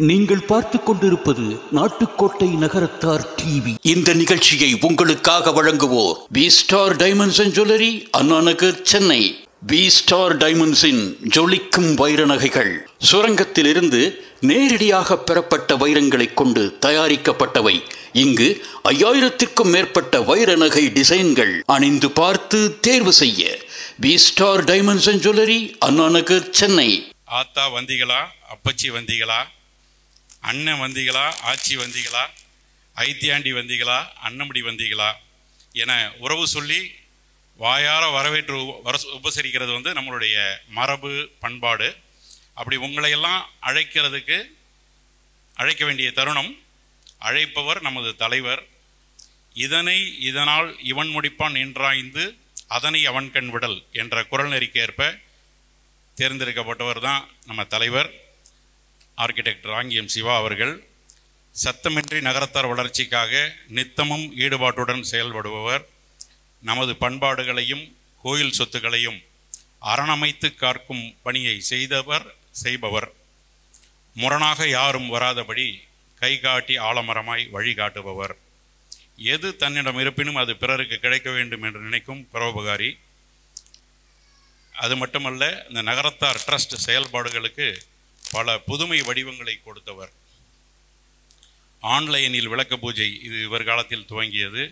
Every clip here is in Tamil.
நீங்கள் பார்த்துக் கொண்டிருப்பது நாட்டுக்கோட்டை நகரத்தார் டிவி. இந்த நிகழ்ச்சியை உங்களுக்காக வழங்குவோர் V star diamonds and jewellery, Anna Nagar, Chennai. V star டைமண்ட்ஸின் ஜொலிக்கும் வைர நகைகள் சுரங்கத்திலிருந்து நேரடியாக பெறப்பட்ட வைரங்களை கொண்டு தயாரிக்கப்பட்டவை. இங்கு 5000க்கும் மேற்பட்ட வைர நகை டிசைன்கள் அணிந்து பார்த்து தேர்வு செய்ய V star diamonds and jewellery, Anna Nagar, Chennai. ஆத்தா வந்திகளா, அப்பச்சி வந்திகளா, அண்ணன் வந்திகளா, ஆச்சி வந்திகளா, ஐத்தியாண்டி வந்திகளா, அன்னமுடி வந்திகளா என உறவு சொல்லி வாயார வரவேற்று உபசரிக்கிறது நம்மளுடைய மரபு பண்பாடு. அப்படி உங்களையெல்லாம் அழைக்க வேண்டிய தருணம். அழைப்பவர் நமது தலைவர். இதனால் இவன் முடிப்பான் என்றாய்ந்து அதனை அவன் கண் விடல் என்ற குரல் நெறிக்கேற்ப தேர்ந்தெடுக்கப்பட்டவர் தான் நம்ம தலைவர் ஆர்கிடெக்ட் ராங்கியம் சிவா அவர்கள். சத்தமின்றி நகரத்தார் வளர்ச்சிக்காக நித்தமும் ஈடுபாட்டுடன் செயல்படுபவர். நமது பண்பாடுகளையும் கோயில் சொத்துக்களையும் அரணமைத்து காக்கும் பணியை செய்பவர். முரணாக யாரும் வராதபடி கை காட்டி ஆலமரமாய் வழிகாட்டுபவர். எது தன்னிடம் இருப்பினும் அது பிறருக்கு கிடைக்க வேண்டும் என்று நினைக்கும் பரோபகாரி. அது மட்டுமல்ல, இந்த நகரத்தார் ட்ரஸ்ட் செயல்பாடுகளுக்கு பல புதுமை வடிவங்களை கொடுத்தவர். ஆன்லைனில் விளக்க பூஜை இது இவர் காலத்தில் துவங்கியது.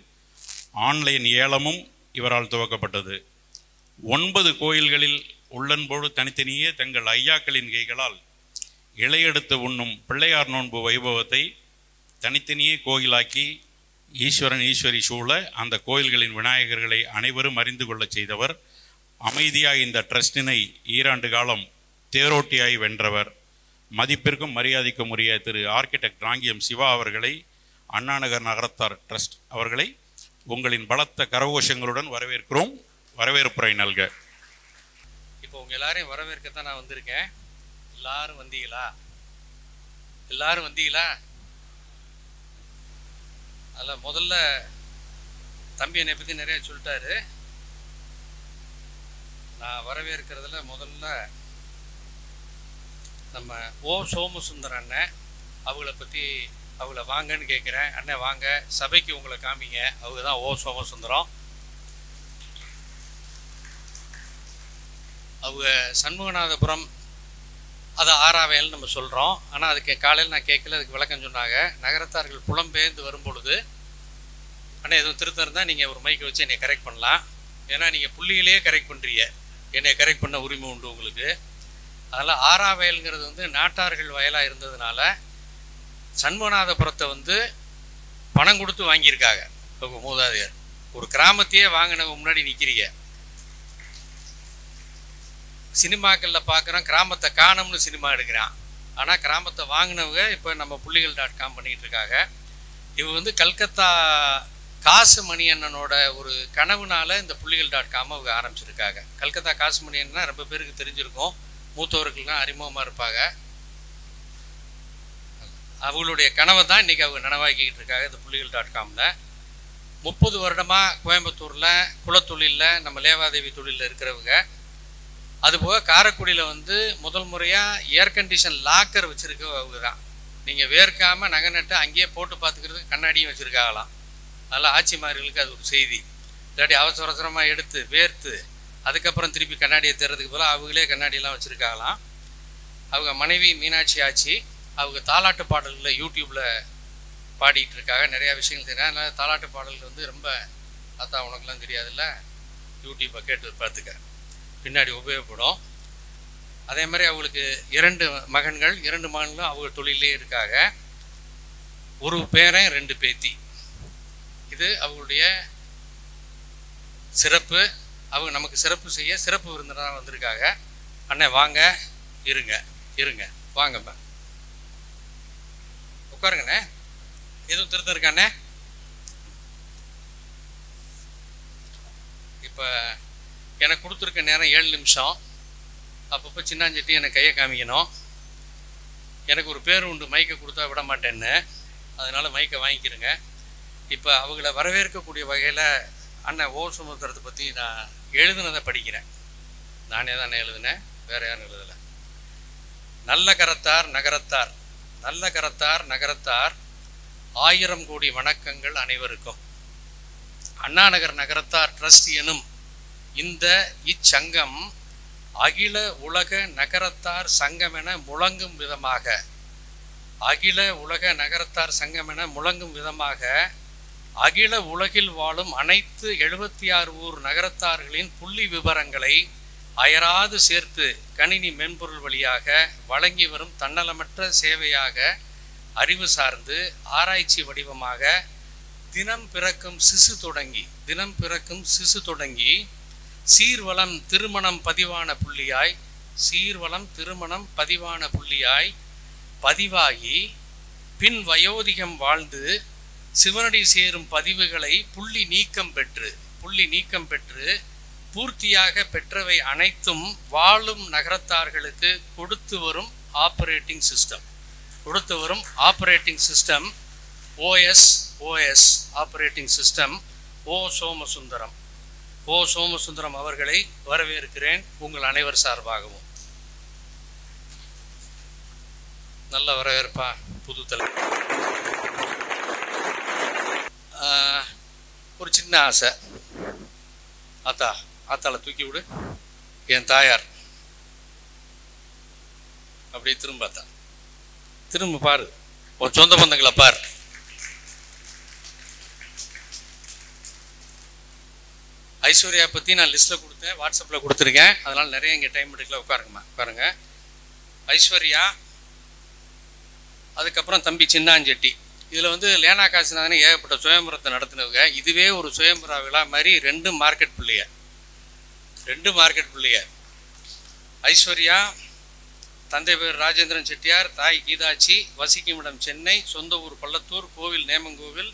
ஆன்லைன் ஏலமும் இவரால் துவக்கப்பட்டது. 9 கோயில்களில் உள்ளன்போடு தனித்தனியே தங்கள் ஐயாக்களின் கைகளால் இலையெடுத்து உண்ணும் பிள்ளையார் நோன்பு வைபவத்தை தனித்தனியே கோயிலாக்கி ஈஸ்வரன் ஈஸ்வரி சூழ அந்த கோயில்களின் விநாயகர்களை அனைவரும் அறிந்து கொள்ள செய்தவர். அமைதியாய் இந்த ட்ரஸ்டினை ஈராண்டு காலம் தேரோட்டியாய் வென்றவர். மதிப்பிற்கும் மரியாதைக்கும் உரிய திரு ஆர்கிடெக்ட் ராங்கியம் சிவா அவர்களை, அண்ணாநகர் நகரத்தார் ட்ரஸ்ட் அவர்களை உங்களின் பலத்த கரகோஷங்களுடன் வரவேற்கிறோம். வரவேற்புரை நல்க. இப்போ உங்க எல்லாரையும் வரவேற்கத்தான் நான் வந்திருக்கேன். எல்லாரும் வந்தீங்களா? எல்லாரும் வந்தீங்களா? அதில் முதல்ல தம்பி என்னை பற்றி நிறைய சொல்லிட்டாரு. நான் வரவேற்கிறதுல முதல்ல நம்ம ஓ சோமசுந்தர் அண்ணன் அவங்கள வாங்கன்னு கேட்குறேன். அண்ணன் வாங்க, சபைக்கு உங்களை காமிங்க. அவங்க தான் ஓ சோமசுந்தரம். அவங்க சண்முகநாதபுரம், அது ஆறாவையல்னு நம்ம சொல்கிறோம். ஆனால் அதுக்கு காலையில் நான் கேட்கல, அதுக்கு விளக்கம் சொன்னாங்க. நகரத்தார்கள் புலம்பெயர்ந்து வரும்பொழுது அண்ணன் எதுவும் திருத்தம் இருந்தால் நீங்கள் ஒரு மைக்கை வச்சு என்னை கரெக்ட் பண்ணலாம். ஏன்னா நீங்கள் புள்ளியிலேயே கரெக்ட் பண்ணுறீங்க, என்னை கரெக்ட் பண்ண உரிமை உண்டு உங்களுக்கு. அதனால் ஆறாவயல்ங்கிறது நாட்டார்கள் வயலாக இருந்ததுனால சண்முகநாதபுரத்தை பணம் கொடுத்து வாங்கியிருக்காங்க. இப்போ மூதாதையர் ஒரு கிராமத்தையே வாங்கினவங்க முன்னாடி நிற்கிறீங்க. சினிமாக்களில் பார்க்குறோம், கிராமத்தை காணோம்னு சினிமா எடுக்கிறான். ஆனால் கிராமத்தை வாங்கினவங்க இப்போ நம்ம புள்ளிகள்.com பண்ணிக்கிட்டு இருக்காங்க. இவங்க கல்கத்தா காசு மணியண்ணனோட ஒரு கனவுனால இந்த புள்ளிகள்.com அவங்க ஆரம்பிச்சிருக்காங்க. கல்கத்தா காசு மணியன்னா ரொம்ப பேருக்கு தெரிஞ்சிருக்கும், மூத்தவர்களுக்கெல்லாம் அறிமுகமாக இருப்பாங்க. அவங்களுடைய கனவை தான் இன்றைக்கி அவங்க நனவாக்கிக்கிட்டு இருக்காங்க இந்த புள்ளிகள்.comல. 30 வருடமாக கோயம்புத்தூரில் குலத்தொழிலில் நம்ம லேவாதேவி தொழிலில் இருக்கிறவங்க. அதுபோக காரைக்குடியில் முதல் முறையாக ஏர் கண்டிஷன் லாக்கர் வச்சுருக்க அவங்க தான். நீங்கள் வேர்க்காமல் நகை நட்டு அங்கேயே போட்டு பார்த்துக்கிறதுக்கு கண்ணாடியும் வச்சுருக்காங்களாம். அதனால் ஆட்சிமார்களுக்கு அது ஒரு செய்தி. இல்லாட்டி அவசரமாக எடுத்து வேர்த்து அதுக்கப்புறம் திருப்பி கண்ணாடியை தேர்றதுக்கு பதிலாக அவங்களே கண்ணாடியெல்லாம் வச்சுருக்காங்களாம். அவங்க மனைவி மீனாட்சி ஆச்சி அவங்க தாலாட்டு பாடல்களில் யூடியூப்பில் பாடிக்கிட்டு இருக்காங்க. நிறையா விஷயங்கள் தெரியும். அதனால் தாலாட்டு பாடல்கள் ரொம்ப அத்தா உனக்குலாம் தெரியாதுல்ல, யூடியூப்பை கேட்டு பார்த்துக்க, பின்னாடி உபயோகப்படும். அதே மாதிரி அவங்களுக்கு 2 மகன்கள், 2 மகன்களும் அவங்க தொழிலே இருக்காங்க. ஒரு பேரன் 2 பேத்தி. இது அவங்களுடைய சிறப்பு. அவங்க நமக்கு சிறப்பு செய்ய சிறப்பு விருந்தினராக வந்திருக்காங்க. அண்ணன் வாங்க, இருங்க வாங்கப்பா, உட்காருங்கண்ணே. எதுவும் திருத்தம் இருக்காண்ணே? இப்போ எனக்கு கொடுத்துருக்க நேரம் 7 நிமிஷம். அப்பப்போ சின்னாஞ்சட்டி எனக்கு கையை காமிக்கணும். எனக்கு ஒரு பேர் உண்டு, மைக்கை கொடுத்தா விட மாட்டேன்னு. அதனால் மைக்கை வாங்கிக்கிறேங்க. இப்போ அவங்கள வரவேற்கக்கூடிய வகையில் அண்ணன் ஓ சமுத்திரத்தை பற்றி நான் எழுதுனதை படிக்கிறேன். நானே தானே எழுதினேன், வேறு யாரும் எழுதலை. நல்ல கரத்தார் நகரத்தார் நல்ல கரத்தார் நகரத்தார் 1000 கோடி வணக்கங்கள் அனைவருக்கும். அண்ணாநகர் நகரத்தார் ட்ரஸ்ட் எனும் இந்த இச்சங்கம் அகில உலக நகரத்தார் சங்கம் என முழங்கும் விதமாக, அகில உலக நகரத்தார் சங்கம் என முழங்கும் விதமாக அகில உலகில் வாழும் அனைத்து 76 ஊர் நகரத்தார்களின் புள்ளி விவரங்களை அயராது சேர்த்து கணினி மென்பொருள் வழியாக வழங்கி வரும் தன்னலமற்ற சேவையாக, அறிவு சார்ந்து ஆராய்ச்சி வடிவமாக தினம் பிறக்கும் சிசு தொடங்கி சீர்வளம் திருமணம் பதிவான புள்ளியாய், பதிவாகி பின் வயோதிகம் வாழ்ந்து சிவனடி சேரும் பதிவுகளை புள்ளி நீக்கம் பெற்று பூர்த்தியாக பெற்றவை அனைத்தும் வாழும் நகரத்தார்களுக்கு கொடுத்து வரும் operating system OS operating system O Somasundaram அவர்களை வரவேற்கிறேன் உங்கள் அனைவர் சார்பாகவும். நல்ல வரவேற்பா புது தலைவர். ஒரு சின்ன ஆசை, ஆத்தால தூக்கி விடு. என் தாயார் அப்படியே திரும்ப பாரு, ஒரு சொந்த பந்தங்களை பார். ஐஸ்வர்யா பற்றி நான் லிஸ்ட்டில் கொடுத்தேன், வாட்ஸ்அப்பில் கொடுத்துருக்கேன். அதனால் நிறைய இங்கே டைம் எடுக்கல. உட்காருங்க. ஐஸ்வர்யா, அதுக்கப்புறம் தம்பி சின்னாஞ்செட்டி. இதில் வந்து லேனா காசிநாதன் ஏகப்பட்ட சுயம்பரத்தை நடத்தினவங்க. இதுவே ஒரு சுயம்பரா விழா மாதிரி 2 மார்க்கெட் பிள்ளைய. ஐஸ்வர்யா தந்தை பேர் ராஜேந்திரன் செட்டியார், தாய் கீதாட்சி, வசிக்கும் இடம் சென்னை, சொந்த ஊர் பள்ளத்தூர், கோவில் நேமங்கோவில்,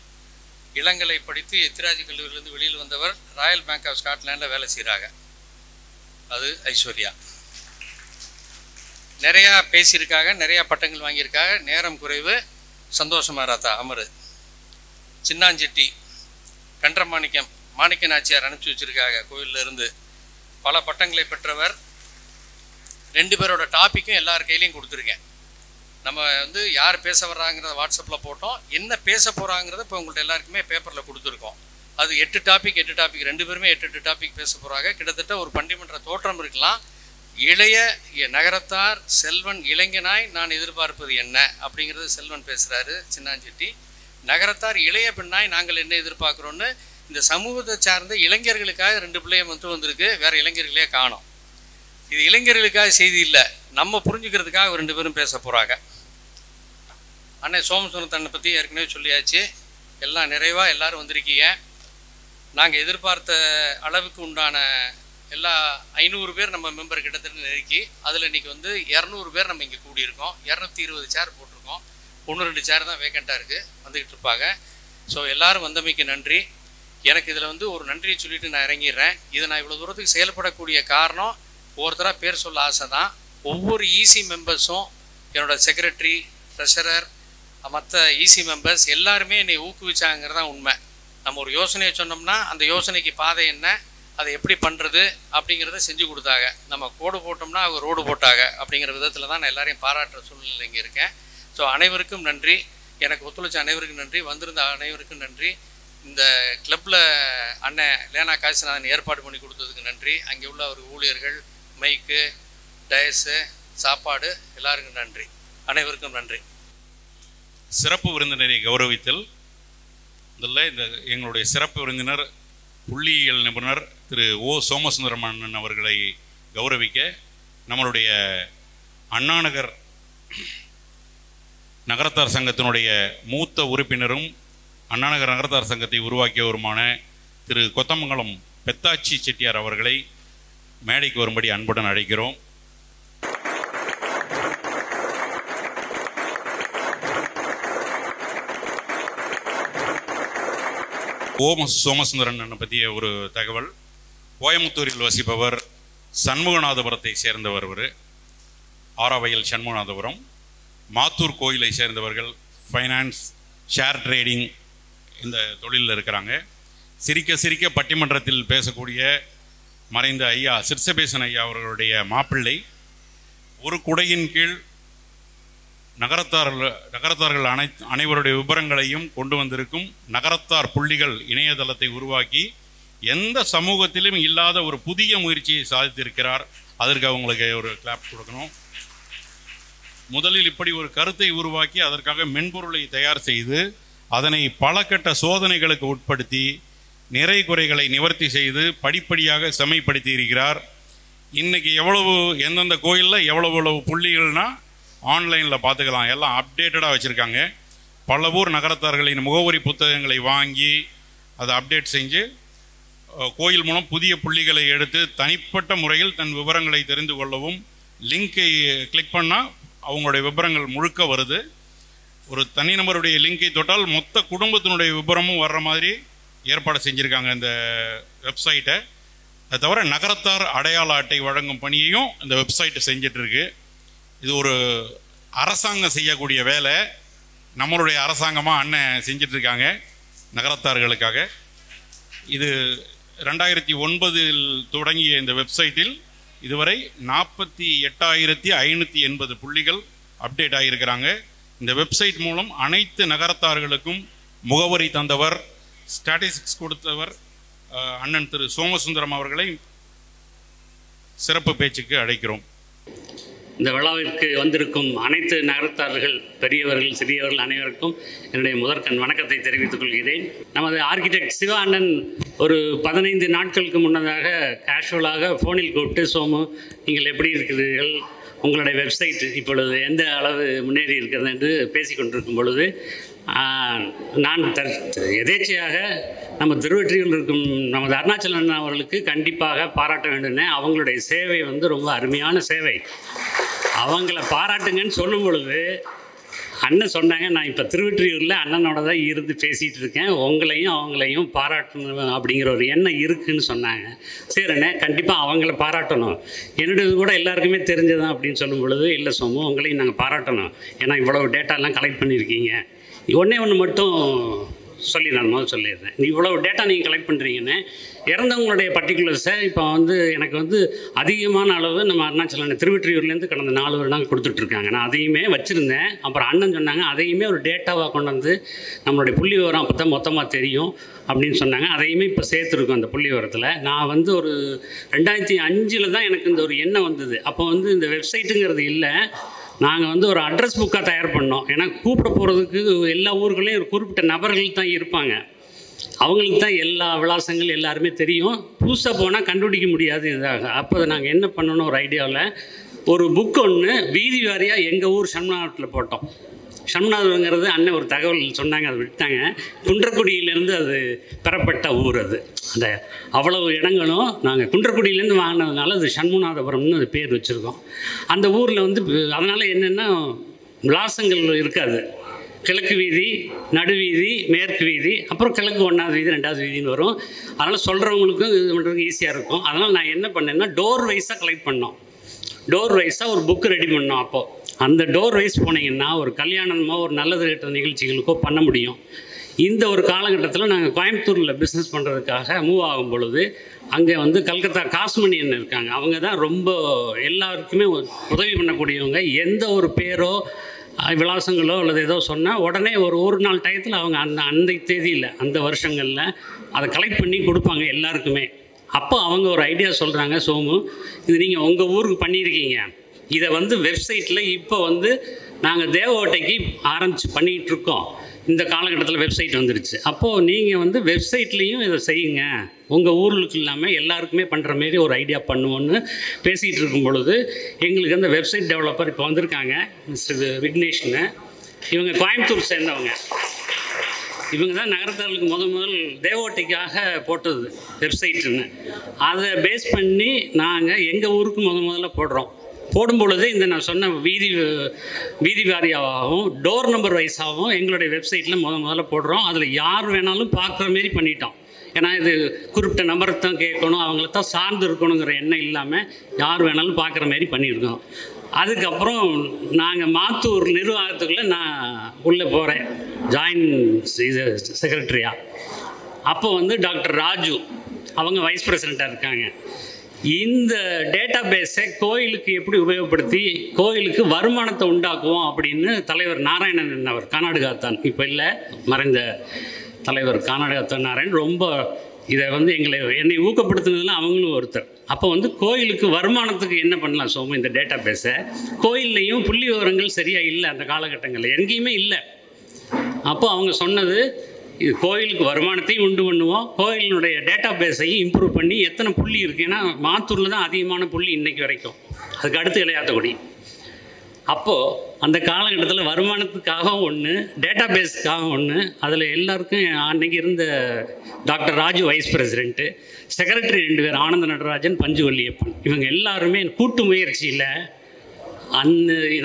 இளங்கலை படித்து எத்திராஜ் கல்லூரியிலிருந்து வெளியில் வந்தவர். ராயல் பேங்க் ஆஃப் ஸ்காட்லாண்டில் வேலை செய்கிறாங்க. அது ஐஸ்வர்யா. நிறையா பேசியிருக்காங்க, நிறையா பட்டங்கள் வாங்கியிருக்காங்க. நேரம் குறைவு, சந்தோஷமா ராத்தா அமரு. சின்னாஞ்செட்டி கன்றமாணிக்கம் மாணிக்க நாச்சியார் அனுப்பிச்சி வச்சிருக்காங்க கோயிலில் இருந்து. பல பட்டங்களை பெற்றவர். 2 பேரோட டாப்பிக்கும் எல்லார் கையிலையும் கொடுத்துருக்கேன். நம்ம வந்து யார் பேச வர்றாங்கிறத வாட்ஸ்அப்பில் போட்டோம், என்ன பேச போகிறாங்கிறத இப்போ உங்கள்கிட்ட எல்லாருக்குமே பேப்பரில் கொடுத்துருக்கோம். அது 8 டாபிக் 2 பேருமே 8 டாபிக் பேச போகிறாங்க. கிட்டத்தட்ட ஒரு பண்டிமன்ற தோற்றம் இருக்கலாம். இளைய நகரத்தார் செல்வன் இளைஞனாய் நான் எதிர்பார்ப்பது என்ன அப்படிங்கிறது செல்வன் பேசுகிறாரு சின்னாஞ்செட்டி. நகரத்தார் இளைய பெண்ணாய் நாங்கள் என்ன எதிர்பார்க்குறோன்னு இந்த சமூகத்தை சார்ந்த இளைஞர்களுக்காக 2 பிள்ளைய மட்டும் வந்திருக்கு, வேறு இளைஞர்களே காணோம். இது இளைஞர்களுக்காக செய்தி இல்லை, நம்ம புரிஞ்சுக்கிறதுக்காக 2 பேரும் பேச போகிறாங்க. அண்ணன் சோமசுந்தரனை பற்றி ஏற்கனவே சொல்லியாச்சு. எல்லாம் நிறைவாக எல்லோரும் வந்திருக்கீங்க. நாங்கள் எதிர்பார்த்த அளவுக்கு உண்டான எல்லா 500 பேர் நம்ம மெம்பர் கிட்டத்தட்ட நெருக்கி, அதில் இன்றைக்கி வந்து 200 பேர் நம்ம இங்கே கூடியிருக்கோம். 220 சேர் போட்டிருக்கோம். 1-2 சேர் தான் வேக்கண்ட்டாக இருக்குது, வந்துக்கிட்டு இருப்பாங்க. ஸோ எல்லோரும் வந்தமைக்கு நன்றி. எனக்கு இதில் வந்து ஒரு நன்றியை சொல்லிவிட்டு நான் இறங்கிடுறேன். இதை நான் இவ்வளோ தூரத்துக்கு செயல்படக்கூடிய காரணம் ஒவ்வொருத்தராக பேர் சொல்ல ஆசை தான். ஒவ்வொரு ஈசி மெம்பர்ஸும், என்னோடய செக்ரட்டரி, ட்ரெஷரர், மற்ற ஈசி மெம்பர்ஸ் எல்லாருமே என்னை ஊக்குவிச்சாங்கிறது தான் உண்மை. நம்ம ஒரு யோசனையை சொன்னோம்னா அந்த யோசனைக்கு பாதை என்ன, அதை எப்படி பண்ணுறது அப்படிங்கிறத செஞ்சு கொடுத்தாங்க. நம்ம கோடு போட்டோம்னா அவங்க ரோடு போட்டாங்க. அப்படிங்கிற விதத்தில் தான் நான் எல்லாரையும் பாராட்டுற சூழ்நிலை இங்கே இருக்கேன். ஸோ அனைவருக்கும் நன்றி. எனக்கு ஒத்துழைச்ச அனைவருக்கும் நன்றி. வந்திருந்த அனைவருக்கும் நன்றி. இந்த கிளப்பில் அண்ணன் லேனா காசிநாதன் ஏற்பாடு பண்ணி கொடுத்ததுக்கு நன்றி. அங்கே உள்ள அவர் ஊழியர்கள், மைக்கு, டயஸு, சாப்பாடு எல்லாருக்கும் நன்றி. அனைவருக்கும் நன்றி. சிறப்பு விருந்தினரை கௌரவித்தல். இதில் இந்த எங்களுடைய சிறப்பு விருந்தினர் புள்ளியியல் நிபுணர் திரு ஓ சோமசுந்தரமன் அவர்களை கௌரவிக்க நம்மளுடைய அண்ணாநகர் நகரத்தார் சங்கத்தினுடைய மூத்த உறுப்பினரும் அண்ணாநகர் நகரத்தார் சங்கத்தை உருவாக்கியவருமான திரு கொத்தமங்கலம் பெத்தாச்சி செட்டியார் அவர்களை மேடைக்கு வரும்படி அன்புடன் அழைக்கிறோம். சோமசுந்தரன் பற்றிய ஒரு தகவல். கோயமுத்தூரில் வசிப்பவர், சண்முகநாதபுரத்தை சேர்ந்தவர். அவர் ஆராவையில் சண்முகநாதபுரம். மாத்தூர் கோயிலை சேர்ந்தவர்கள். ஃபைனான்ஸ், ஷேர் ட்ரேடிங் இந்த தொழிலில் இருக்கிறாங்க. சிரிக்க சிரிக்க பட்டிமன்றத்தில் பேசக்கூடிய மறைந்த ஐயா சிற்சபேசன் ஐயா அவர்களுடைய மாப்பிள்ளை. ஒரு குடையின் கீழ் நகரத்தார்கள் அனைவருடைய விவரங்களையும் கொண்டு வந்திருக்கும் நகரத்தார் புள்ளிகள் இணையதளத்தை உருவாக்கி எந்த சமூகத்திலும் இல்லாத ஒரு புதிய முயற்சியை சாதித்திருக்கிறார். அதற்கு அவங்களுக்கு ஒரு கிளாப் கொடுக்கணும். முதலில் இப்படி ஒரு கருத்தை உருவாக்கி அதற்காக மென்பொருளை தயார் செய்து அதனை பல கட்ட சோதனைகளுக்கு உட்படுத்தி நிறை குறைகளை நிவர்த்தி செய்து படிப்படியாக செம்மைப்படுத்தி இருக்கிறார். இன்னைக்கு எந்தெந்த கோயிலில் எவ்வளவு புள்ளிகள்னா ஆன்லைனில் பார்த்துக்கலாம். எல்லாம் அப்டேட்டடாக வச்சுருக்காங்க. பல ஊர் நகரத்தார்களின் முகவரி புத்தகங்களை வாங்கி அதை அப்டேட் செஞ்சு கோயில் மூலம் புதிய புள்ளிகளை எடுத்து தனிப்பட்ட முறையில் தன் விவரங்களை தெரிந்து கொள்ளவும் லிங்கை கிளிக் பண்ணால் அவங்களுடைய விவரங்கள் முழுக்க வருது. ஒரு தனிநபருடைய லிங்கை தொட்டால் மொத்த குடும்பத்தினுடைய விவரமும் வர்ற மாதிரி ஏற்பாடு செஞ்சுருக்காங்க இந்த வெப்சைட்டை. அது தவிர நகரத்தார் அடையாள அட்டை வழங்கும் பணியையும் இந்த வெப்சைட்டை செஞ்சிட்ருக்கு. இது ஒரு அரசாங்கம் செய்யக்கூடிய வேலை. நம்மளுடைய அரசாங்கமாக அண்ணன் செஞ்சிட்ருக்காங்க நகரத்தார்களுக்காக. இது 2009 தொடங்கிய இந்த வெப்சைட்டில் இதுவரை 48,580 புள்ளிகள் அப்டேட் ஆகியிருக்கிறாங்க. இந்த வெப்சைட் மூலம் அனைத்து நகரத்தார்களுக்கும் முகவரி தந்தவர், ஸ்டாட்டிஸ்டிக்ஸ் கொடுத்தவர் அண்ணன் திரு சோமசுந்தரம் அவர்களை சிறப்பு பேச்சுக்கு அழைக்கிறோம். இந்த விழாவிற்கு வந்திருக்கும் அனைத்து நகரத்தார்கள், பெரியவர்கள், சிறியவர்கள் அனைவருக்கும் என்னுடைய முதற்கண் வணக்கத்தை தெரிவித்துக் கொள்கிறேன். நமது ஆர்கிடெக்ட் சிவா அண்ணன் ஒரு 15 நாட்களுக்கு முன்னதாக கேஷுவலாக ஃபோனில் கூப்பிட்டு, சோமு நீங்கள் எப்படி இருக்கிறீர்கள், உங்களுடைய வெப்சைட் இப்பொழுது எந்த அளவு முன்னேறி இருக்கிறது என்று பேசிக்கொண்டிருக்கும் பொழுது நான் எதேச்சையாக நம்ம திருவெற்றியூரில் இருக்கும் நமது அருணாச்சல அண்ணா அவர்களுக்கு கண்டிப்பாக பாராட்ட வேண்டும்னே. அவங்களுடைய சேவை ரொம்ப அருமையான சேவை. அவங்கள பாராட்டுங்கன்னு சொல்லும் பொழுது அண்ணன் சொன்னாங்க, நான் இப்போ திருவெற்றியூரில் அண்ணனோட தான் இருந்து பேசிகிட்டு இருக்கேன், உங்களையும் அவங்களையும் பாராட்டணும் அப்படிங்கிற ஒரு எண்ணம் இருக்குதுன்னு சொன்னாங்க. சரிண்ணே, கண்டிப்பாக அவங்கள பாராட்டணும், என்னுடையது கூட எல்லாருக்குமே தெரிஞ்சதான் அப்படின்னு சொல்லும் பொழுது, இல்லை சோமு உங்களையும் நாங்கள் பாராட்டணும், ஏன்னா இவ்வளோ டேட்டாலாம் கலெக்ட் பண்ணியிருக்கீங்க. ஒன்று மட்டும் சொல்லி நான் முதல் சொல்லிடுறேன். இவ்வளோ டேட்டா நீங்கள் கலெக்ட் பண்ணுறீங்கன்னு இறந்தவங்களுடைய பர்டிகுலர்ஸை இப்போ எனக்கு அதிகமான அளவு நம்ம அருணாச்சல திருவெற்றியூர்லேருந்து கடந்த 4 வருடம் கொடுத்துட்ருக்காங்க. நான் அதையுமே வச்சுருந்தேன். அப்புறம் அண்ணன் சொன்னாங்க அதையுமே ஒரு டேட்டாவாக கொண்டு வந்து நம்மளுடைய புள்ளி விவரம் அப்போ தான் மொத்தமாக தெரியும் அப்படின்னு சொன்னாங்க. அதையுமே இப்போ சேர்த்துருக்கோம் அந்த புள்ளி விவரத்தில். நான் ஒரு 2005 தான் எனக்கு இந்த ஒரு எண்ணம் வந்தது. அப்போ இந்த வெப்சைட்டுங்கிறது இல்லை, நாங்கள் ஒரு அட்ரஸ் புக்காக தயார் பண்ணோம். ஏன்னா கூப்பிட போகிறதுக்கு எல்லா ஊர்களையும் ஒரு குறிப்பிட்ட நபர்கள் தான் இருப்பாங்க, அவங்களுக்கு தான் எல்லா விலாசங்கள் எல்லாருமே தெரியும். புதுசாக போனால் கண்டுபிடிக்க முடியாது இதாக. அப்போ நாங்கள் என்ன பண்ணணும், ஒரு ஐடியாவில் ஒரு புக் ஒன்று வீதி வாரியாக எங்கள் ஊர் சண்முகத்தில் போட்டோம். சண்முகங்கிறது அண்ணன் ஒரு தகவல் சொன்னாங்க, அதை விட்டாங்க. குன்றக்குடியிலேருந்து அது பெறப்பட்ட ஊர். அது அந்த அவ்வளவு இடங்களும் நாங்கள் குன்றக்குடியிலேருந்து வாங்கினதுனால அது சண்முகநாதபுரம்னு அது பேர் வச்சுருக்கோம். அந்த ஊரில் அதனால் என்னென்னா விலாசங்கள் இருக்காது. கிழக்கு வீதி, நடுவீதி, மேற்கு வீதி, அப்புறம் கிழக்கு 1வது வீதி, 2வது வீதின்னு வரும். அதனால் சொல்கிறவங்களுக்கும் இது பண்ணுறதுக்கு ஈஸியாக இருக்கும். அதனால் நான் என்ன பண்ணேன்னா டோர் வைஸாக கலெக்ட் பண்ணோம். டோர் வைஸாக ஒரு புக்கு ரெடி பண்ணோம். அப்போது அந்த டோர் வைஸ் போனீங்கன்னா ஒரு கல்யாணமோ ஒரு நல்லது கெட்ட நிகழ்ச்சிகளுக்கோ பண்ண முடியும். இந்த ஒரு காலகட்டத்தில் நாங்கள் கோயம்புத்தூரில் பிஸ்னஸ் பண்ணுறதுக்காக மூவ் ஆகும் பொழுது அங்கே கல்கத்தா காஸ்மணி என்ன இருக்காங்க, அவங்க தான் ரொம்ப எல்லாருக்குமே உதவி பண்ணக்கூடியவங்க. எந்த ஒரு பேரோ விலாசங்களோ அல்லது ஏதோ சொன்னால் உடனே ஒரு நாள் டயத்தில் அவங்க அந்த தேதியில் அந்த வருஷங்களில் அதை கலெக்ட் பண்ணி கொடுப்பாங்க எல்லாருக்குமே. அப்போ அவங்க ஒரு ஐடியா சொல்கிறாங்க, சோமு இது நீங்கள் உங்கள் ஊருக்கு பண்ணியிருக்கீங்க, இதை வெப்சைட்டில் இப்போ நாங்கள் தேவகோட்டைக்கு ஆரம்பித்து பண்ணிகிட்ருக்கோம். இந்த காலகட்டத்தில் வெப்சைட் வந்துருச்சு. அப்போது நீங்கள் வெப்சைட்லேயும் இதை செய்யுங்க, உங்கள் ஊருக்கு இல்லாமல் எல்லாருக்குமே பண்ணுற மாரி ஒரு ஐடியா பண்ணுவோன்னு பேசிகிட்டு இருக்கும் பொழுது எங்களுக்கு அந்த வெப்சைட் டெவலப்பர் இப்போ வந்திருக்காங்க, மிஸ்டர் விக்னேஷ்னு. இவங்க கோயம்புத்தூர் சேர்ந்தவங்க. இவங்க தான் நகரத்தார்களுக்கு முதல் தேவகோட்டைக்காக போட்டது வெப்சைட்டுன்னு. அதை பேஸ் பண்ணி நாங்கள் எங்கள் ஊருக்கு முதல்ல போடுறோம். போடும் பொழுது இந்த நான் சொன்ன வீதி வாரியாகவும் டோர் நம்பர் வைஸாகவும் எங்களுடைய வெப்சைட்டில் முதல்ல போடுறோம். அதில் யார் வேணாலும் பார்க்குற மாரி பண்ணிட்டோம். ஏன்னா இது குறிப்பிட்ட நம்பரை தான் கேட்கணும், அவங்கள தான் சார்ந்து இருக்கணுங்கிற எண்ணம் இல்லாமல் யார் வேணாலும் பார்க்குற மாரி பண்ணியிருக்கோம். அதுக்கப்புறம் நாங்கள் மாத்தூர் நிர்வாகத்துக்குள்ளே நான் உள்ளே போகிறேன் ஜாயின் செக்ரட்டரியாக. அப்போ டாக்டர் ராஜு அவங்க வைஸ் பிரசிடெண்ட்டாக இருக்காங்க. இந்த டேட்டா பேஸை கோயிலுக்கு எப்படி உபயோகப்படுத்தி கோயிலுக்கு வருமானத்தை உண்டாக்குவோம் அப்படின்னு தலைவர் நாராயணன் அவர் கானாடுகாத்தான், இப்போ இல்லை மறைந்த தலைவர் கானாடுகாத்தான் நாராயணன் ரொம்ப இதை வந்து என்னை ஊக்கப்படுத்துனதுலாம் அவங்களும் ஒருத்தர். அப்போ வந்து கோயிலுக்கு வருமானத்துக்கு என்ன பண்ணலாம் சோமு, இந்த டேட்டா பேஸை கோயில்லையும் புள்ளி விவரங்கள் சரியாக இல்லை அந்த காலகட்டங்களில் எங்கேயுமே இல்லை. அப்போ அவங்க சொன்னது, இது கோயிலுக்கு வருமானத்தையும் உண்டு பண்ணுவோம், கோயிலினுடைய டேட்டா பேஸையும் இம்ப்ரூவ் பண்ணி எத்தனை புள்ளி இருக்குது. ஏன்னா மாத்தூரில் தான் அதிகமான புள்ளி இன்றைக்கி வரைக்கும், அதுக்கு அடுத்து இளையாத்தகுடி. அப்போது அந்த காலகட்டத்தில் வருமானத்துக்காக ஒன்று, டேட்டா பேஸுக்காக ஒன்று, அதில் எல்லாருக்கும் அன்றைக்கி இருந்த doctor Raju vice president, secretary 2 பேர் ஆனந்த நடராஜன், பஞ்சுவல்லியப்பன், இவங்க எல்லாருமே கூட்டு முயற்சியில்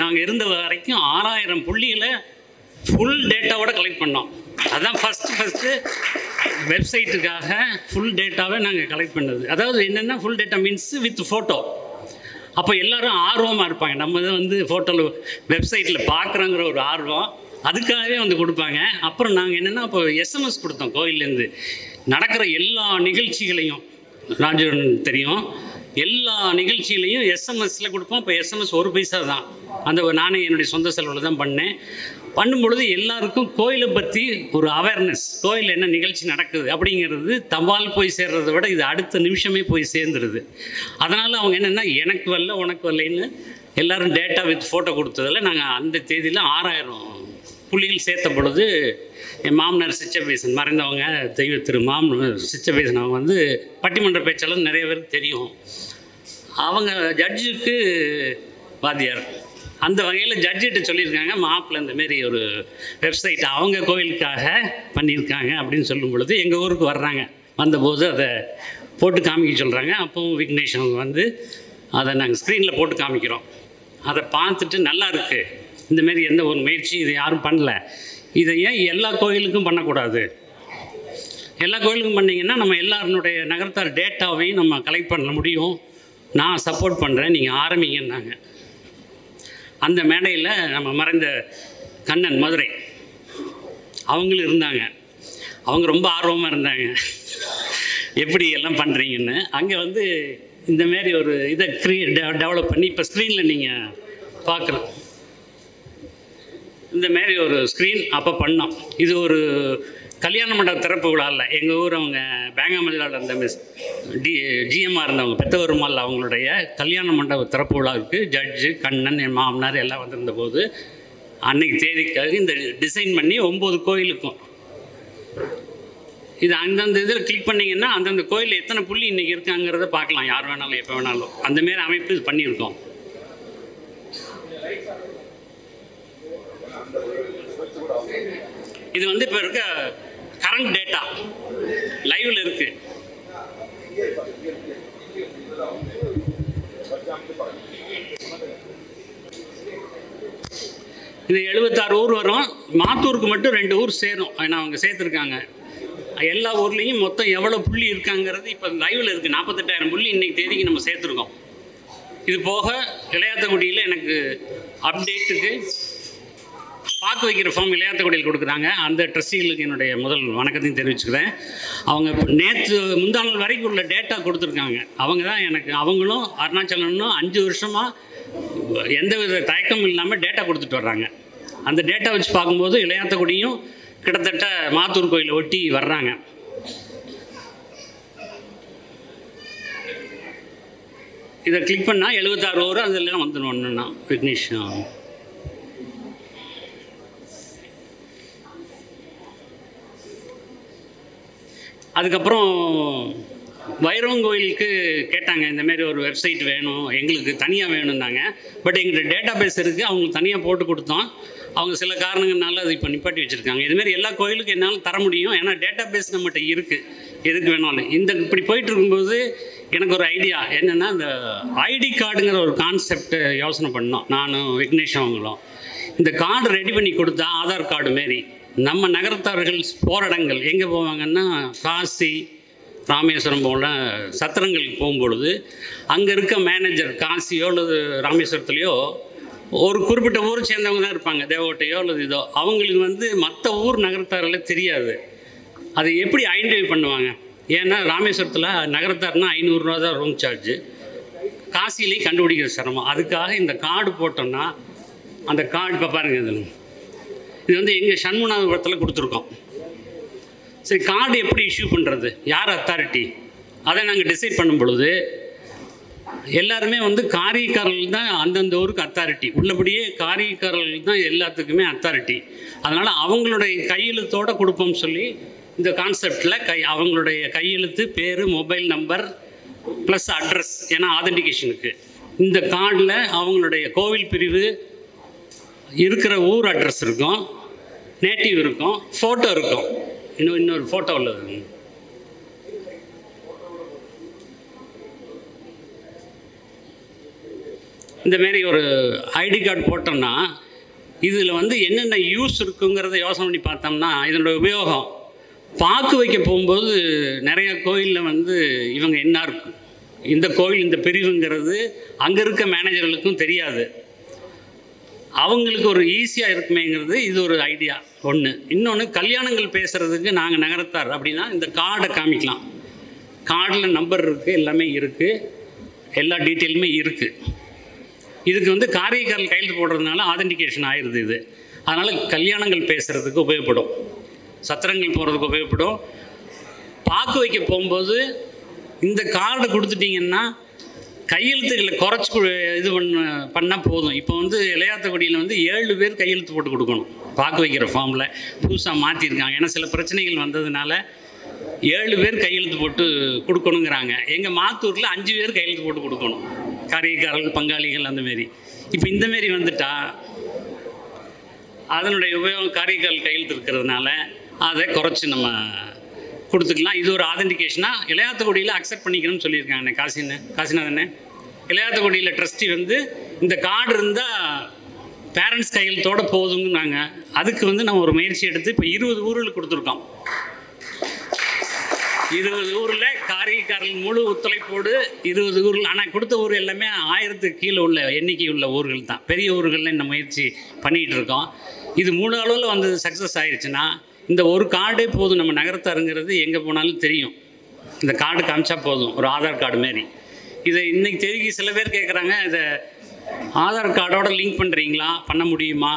நாங்கள் இருந்த வரைக்கும் 6000 புள்ளிகளை ஃபுல் டேட்டாவோட கலெக்ட் பண்ணோம். அதுதான் ஃபஸ்ட்டு வெப்சைட்டுக்காக ஃபுல் டேட்டாவை நாங்கள் கலெக்ட் பண்ணது. அதாவது என்னென்னா full data means with photo. அப்போ எல்லோரும் ஆர்வமாக இருப்பாங்க, நம்ம தான் வந்து ஃபோட்டோவில் வெப்சைட்டில் பார்க்குறோங்கிற ஒரு ஆர்வம், அதுக்காகவே வந்து கொடுப்பாங்க. அப்புறம் நாங்கள் என்னென்னா இப்போ எஸ்எம்எஸ் கொடுத்தோம் கோயிலேருந்து நடக்கிற எல்லா நிகழ்ச்சிகளையும், ராஜன் தெரியும், எல்லா நிகழ்ச்சிகளையும் எஸ்எம்எஸில் கொடுப்போம். இப்போ எஸ்எம்எஸ் 1 பைசா தான், அந்த நானே என்னுடைய சொந்த செலவில் தான் பண்ணேன். பண்ணும்பொழுது எல்லாருக்கும் கோயிலை பற்றி ஒரு அவேர்னஸ், கோயில் என்ன நிகழ்ச்சி நடக்குது அப்படிங்கிறது தபால் போய் சேர்றதை விட இது அடுத்த நிமிஷமே போய் சேர்ந்துருது. அதனால் அவங்க என்னென்னா எனக்கு வரல உனக்கு வரலைன்னு எல்லோரும் டேட்டா வித் ஃபோட்டோ கொடுத்ததில் நாங்கள் அந்த தேதியில் 6000 புள்ளிகள் சேர்த்த பொழுது என் மாமனார் சிச்சபேசன், மறைந்தவங்க தெய்வ திரு சிச்சபேசன், அவங்க வந்து பட்டிமன்ற பேச்சாளர் நிறைய பேருக்கு தெரியும். அவங்க ஜட்ஜுக்கு வாத்தியார். அந்த வகையில் ஜட்ஜிட்ட சொல்லியிருக்காங்க, மாப்பிள்ளை இந்தமாரி ஒரு வெப்சைட் அவங்க கோயிலுக்காக பண்ணியிருக்காங்க அப்படின்னு சொல்லும் பொழுது எங்கள் ஊருக்கு வர்றாங்க. வந்தபோது அதை போட்டு காமிக்க சொல்கிறாங்க. அப்போவும் விக்னேஷ் அவங்க வந்து அதை நாங்கள் ஸ்க்ரீனில் போட்டு காமிக்கிறோம். அதை பார்த்துட்டு நல்லா இருக்குது, இந்தமாரி எந்த ஒரு முயற்சி இது யாரும் பண்ணல, இதை ஏன் எல்லா கோயிலுக்கும் பண்ணக்கூடாது, எல்லா கோயிலுக்கும் பண்ணிங்கன்னா நம்ம எல்லாருடைய நகரத்தார் டேட்டாவையும் நம்ம கலெக்ட் பண்ண முடியும், நான் சப்போர்ட் பண்ணுறேன், நீங்கள் ஆரம்பிங்கன்னாங்க. அந்த மேடையில் நம்ம மறைந்த கண்ணன் மதுரை அவங்களும் இருந்தாங்க. அவங்க ரொம்ப ஆர்வமாக இருந்தாங்க எப்படி எல்லாம் பண்ணுறீங்கன்னு. அங்கே வந்து இந்தமாரி ஒரு இதை டெவலப் பண்ணி இப்போ ஸ்க்ரீனில் நீங்கள் பார்க்கலாம், இந்தமாரி ஒரு ஸ்க்ரீன் அப்போ பண்ணோம். இது ஒரு கல்யாண மண்டப திறப்பு விழா இல்லை, எங்கள் ஊர் அவங்க பேங்காமதிலால் இருந்த ஜிஎம்மாக இருந்தவங்க பெத்தவருமால் அவங்களுடைய கல்யாண மண்டப திறப்பு விழாவுக்கு ஜட்ஜு கண்ணன் என் மாமனார் எல்லாம் வந்திருந்த போது அன்னைக்கு தேதிக்காக இந்த டிசைன் பண்ணி 9 கோயிலுக்கும் இது அந்தந்த இதில் கிளிக் பண்ணிங்கன்னா அந்தந்த கோயில் எத்தனை புள்ளி இன்றைக்கி இருக்காங்கிறத பார்க்கலாம், யார் வேணாலும் எப்போ வேணாலும். அந்தமாரி அமைப்பு இது பண்ணியிருக்கோம். இது வந்து இப்போ இருக்க கரண்ட் டேட்டா லைவில் இருக்கு. இது 76 ஊர் வரும், மாத்தூருக்கு மட்டும் 2 ஊர் சேரும். ஏன்னா அவங்க சேர்த்துருக்காங்க. எல்லா ஊர்லேயும் மொத்தம் எவ்வளோ புள்ளி இருக்காங்கிறது இப்போ லைவில் இருக்குது. 48,000 புள்ளி இன்றைக்கி தேதிக்கு நம்ம சேர்த்துருக்கோம். இது போக இளையாத்தகுடியில் எனக்கு அப்டேட்டுக்கு பார்க்க வைக்கிற ஃபார்ம் இளையாத்தகுடியில் கொடுக்குறாங்க. அந்த ட்ரஸ்டிகளுக்கு என்னுடைய முதல் வணக்கத்தையும் தெரிவிச்சுக்கிறேன். அவங்க நேற்று முந்தா நாள் வரைக்கும் உள்ள டேட்டா கொடுத்துருக்காங்க. அவங்க தான் எனக்கு, அவங்களும் அருணாச்சலனும் 5 வருஷமாக எந்தவித தயக்கமும் இல்லாமல் டேட்டா கொடுத்துட்டு வர்றாங்க. அந்த டேட்டா வச்சு பார்க்கும்போது இளையாத்தகுடியும் கிட்டத்தட்ட மாத்தூர் கோயிலை ஒட்டி வர்றாங்க. இதை கிளிக் பண்ணால் 76 ஊர் அதெல்லாம் வந்துடும். ஒன்றுன்னா விக்னேஷ் அதுக்கப்புறம் வைரவன் கோயிலுக்கு கேட்டாங்க, இந்தமாரி ஒரு வெப்சைட் வேணும், எங்களுக்கு தனியாக வேணும்னாங்க. பட் எங்கள்கிட்ட டேட்டா பேஸ் இருக்குது, அவங்களுக்கு தனியாக போட்டு கொடுத்தோம். அவங்க சில காரணங்கள்னால அது இப்போ நிப்பாட்டி வச்சுருக்காங்க. இதுமாரி எல்லா கோயிலுக்கும் என்னால் தர முடியும், ஏன்னா டேட்டா பேஸ் நம்மகிட்ட இருக்குது, எதுக்கு வேணாலும். இப்படி போயிட்டு இருக்கும்போது எனக்கு ஒரு ஐடியா என்னென்னா, இந்த ஐடி கார்டுங்கிற ஒரு கான்செப்டை யோசனை பண்ணோம் நானும் விக்னேஷ் அவங்களும். இந்த கார்டு ரெடி பண்ணி கொடுத்தா ஆதார் கார்டு மாரி நம்ம நகரத்தார்கள் போராடங்கள் எங்கே போவாங்கன்னா, காசி ராமேஸ்வரம் போல சத்திரங்களுக்கு போகும்பொழுது அங்கே இருக்க மேனேஜர் காசியோ அல்லது ராமேஸ்வரத்துலேயோ ஒரு குறிப்பிட்ட ஊரை சேர்ந்தவங்க தான் இருப்பாங்க, தேவகோட்டையோ அல்லது இதோ. அவங்களுக்கு வந்து மற்ற ஊர் நகரத்தார்களே தெரியாது. அதை எப்படி ஐடென்டிஃபை பண்ணுவாங்க? ஏன்னா ராமேஸ்வரத்தில் நகரத்தார்னா 500 ரூபா தான் ரூம் சார்ஜு, காசிலேயும் கண்டுபிடிக்கிற சிரமம். அதுக்காக இந்த கார்டு போட்டோம்னா அந்த கார்டு இப்போ பாருங்கள், இது வந்து எங்கள் சண்முகநாதபுரத்தில் கொடுத்துருக்கோம். சரி, கார்டு எப்படி இஷ்யூ பண்ணுறது, யார் அத்தாரிட்டி, அதை நாங்கள் டிசைட் பண்ணும் பொழுது எல்லாருமே வந்து காரியக்காரர்கள் தான் அந்தந்த ஊருக்கு அத்தாரிட்டி, உள்ளபடியே காரியக்காரர்கள் தான் எல்லாத்துக்குமே அத்தாரிட்டி. அதனால் அவங்களுடைய கையெழுத்தோடு கொடுப்போம்னு சொல்லி இந்த கான்செப்டில் அவங்களுடைய கையெழுத்து, பேர், மொபைல் நம்பர் ப்ளஸ் அட்ரஸ், ஏன்னா ஆதென்டிகேஷனுக்கு இந்த கார்டில் அவங்களுடைய கோவில் பிரிவு இருக்கிற ஊர் அட்ரஸ் இருக்கும், நேட்டிவ் இருக்கும், ஃபோட்டோ இருக்கும், இன்னொரு ஃபோட்டோ உள்ளது. இந்தமாரி ஒரு ஐடி கார்டு போட்டோம்னா இதில் வந்து என்னென்ன யூஸ் இருக்குங்கிறத யோசனை பண்ணி பார்த்தோம்னா இதனோட உபயோகம் பாக்கு வைக்க போகும்போது நிறைய கோயிலில் வந்து இவங்க என்ன இருக்கும், இந்த கோயில் இந்த பிரிவுங்கிறது அங்கே இருக்க மேனேஜர்களுக்கும் தெரியாது. அவங்களுக்கு ஒரு ஈஸியாக இருக்குமேங்கிறது இது ஒரு ஐடியா ஒன்று. இன்னொன்று, கல்யாணங்கள் பேசுகிறதுக்கு நாங்கள் நகரத்தார் அப்படின்னா இந்த கார்டை காமிக்கலாம். கார்டில் நம்பர் இருக்குது, எல்லாமே இருக்குது, எல்லா டீட்டெயிலுமே இருக்குது. இதுக்கு வந்து காரியக்காரர்கள் கையெழுத்து போடுறதுனால ஆதென்டிகேஷன் ஆயிடுது இது. அதனால் கல்யாணங்கள் பேசுகிறதுக்கு உபயோகப்படும், சத்திரங்கள் போகிறதுக்கு உபயோகப்படும். பாக்கு வைக்க போகும்போது இந்த கார்டை கொடுத்துட்டிங்கன்னா கையெழுத்துக்களை குறைச்சி இது பண்ணால் போதும். இப்போ வந்து இளையாத்தக்குடியில் வந்து 7 பேர் கையெழுத்து போட்டு கொடுக்கணும் பாக்கு வைக்கிற ஃபார்மில், புதுசாக மாற்றிருக்காங்க. ஏன்னா சில பிரச்சனைகள் வந்ததுனால 7 பேர் கையெழுத்து போட்டு கொடுக்கணுங்கிறாங்க. எங்கள் மாத்தூரில் 5 பேர் கையெழுத்து போட்டு கொடுக்கணும், காரியக்காரர்கள், பங்காளிகள், அந்தமாரி. இப்போ இந்தமாரி வந்துட்டா அதனுடைய உபயோகம் காரியக்காரர்கள் கையெழுத்து இருக்கிறதுனால அதை குறைச்சி நம்ம கொடுத்துக்கலாம். இது ஒரு ஆதென்டிகேஷனாக இளையாத்தக்குடியில் அக்செப்ட் பண்ணிக்கணும்னு சொல்லியிருக்காங்க காசிநாதனே. இளையாத்தக்குடியில் ட்ரஸ்டி வந்து இந்த கார்டு இருந்தால் பேரண்ட்ஸ் கையெழுத்தோடு போதுங்கிறாங்க. அதுக்கு வந்து நம்ம ஒரு முயற்சி எடுத்து இப்போ 20 ஊர்களுக்கு கொடுத்துருக்கோம். 20 ஊரில் காரியக்காரர்கள் முழு ஒத்துழைப்போடு 20 ஊரில். ஆனால் கொடுத்த ஊர் எல்லாமே 1000க்கு கீழே உள்ள எண்ணிக்கை உள்ள ஊர்கள் தான். பெரிய ஊர்களில் இந்த முயற்சி பண்ணிகிட்டு இருக்கோம். இது 3 அளவில் வந்து சக்ஸஸ் ஆகிடுச்சுன்னா இந்த ஒரு கார்டே போதும். நம்ம நகரத்தாருங்கிறது எங்கே போனாலும் தெரியும், இந்த கார்டு காமிச்சா போதும், ஒரு ஆதார் கார்டு மாரி. இதை இன்றைக்கி தெரிவிக்க சில பேர் கேட்குறாங்க, இதை ஆதார் கார்டோட லிங்க் பண்ணுறீங்களா, பண்ண முடியுமா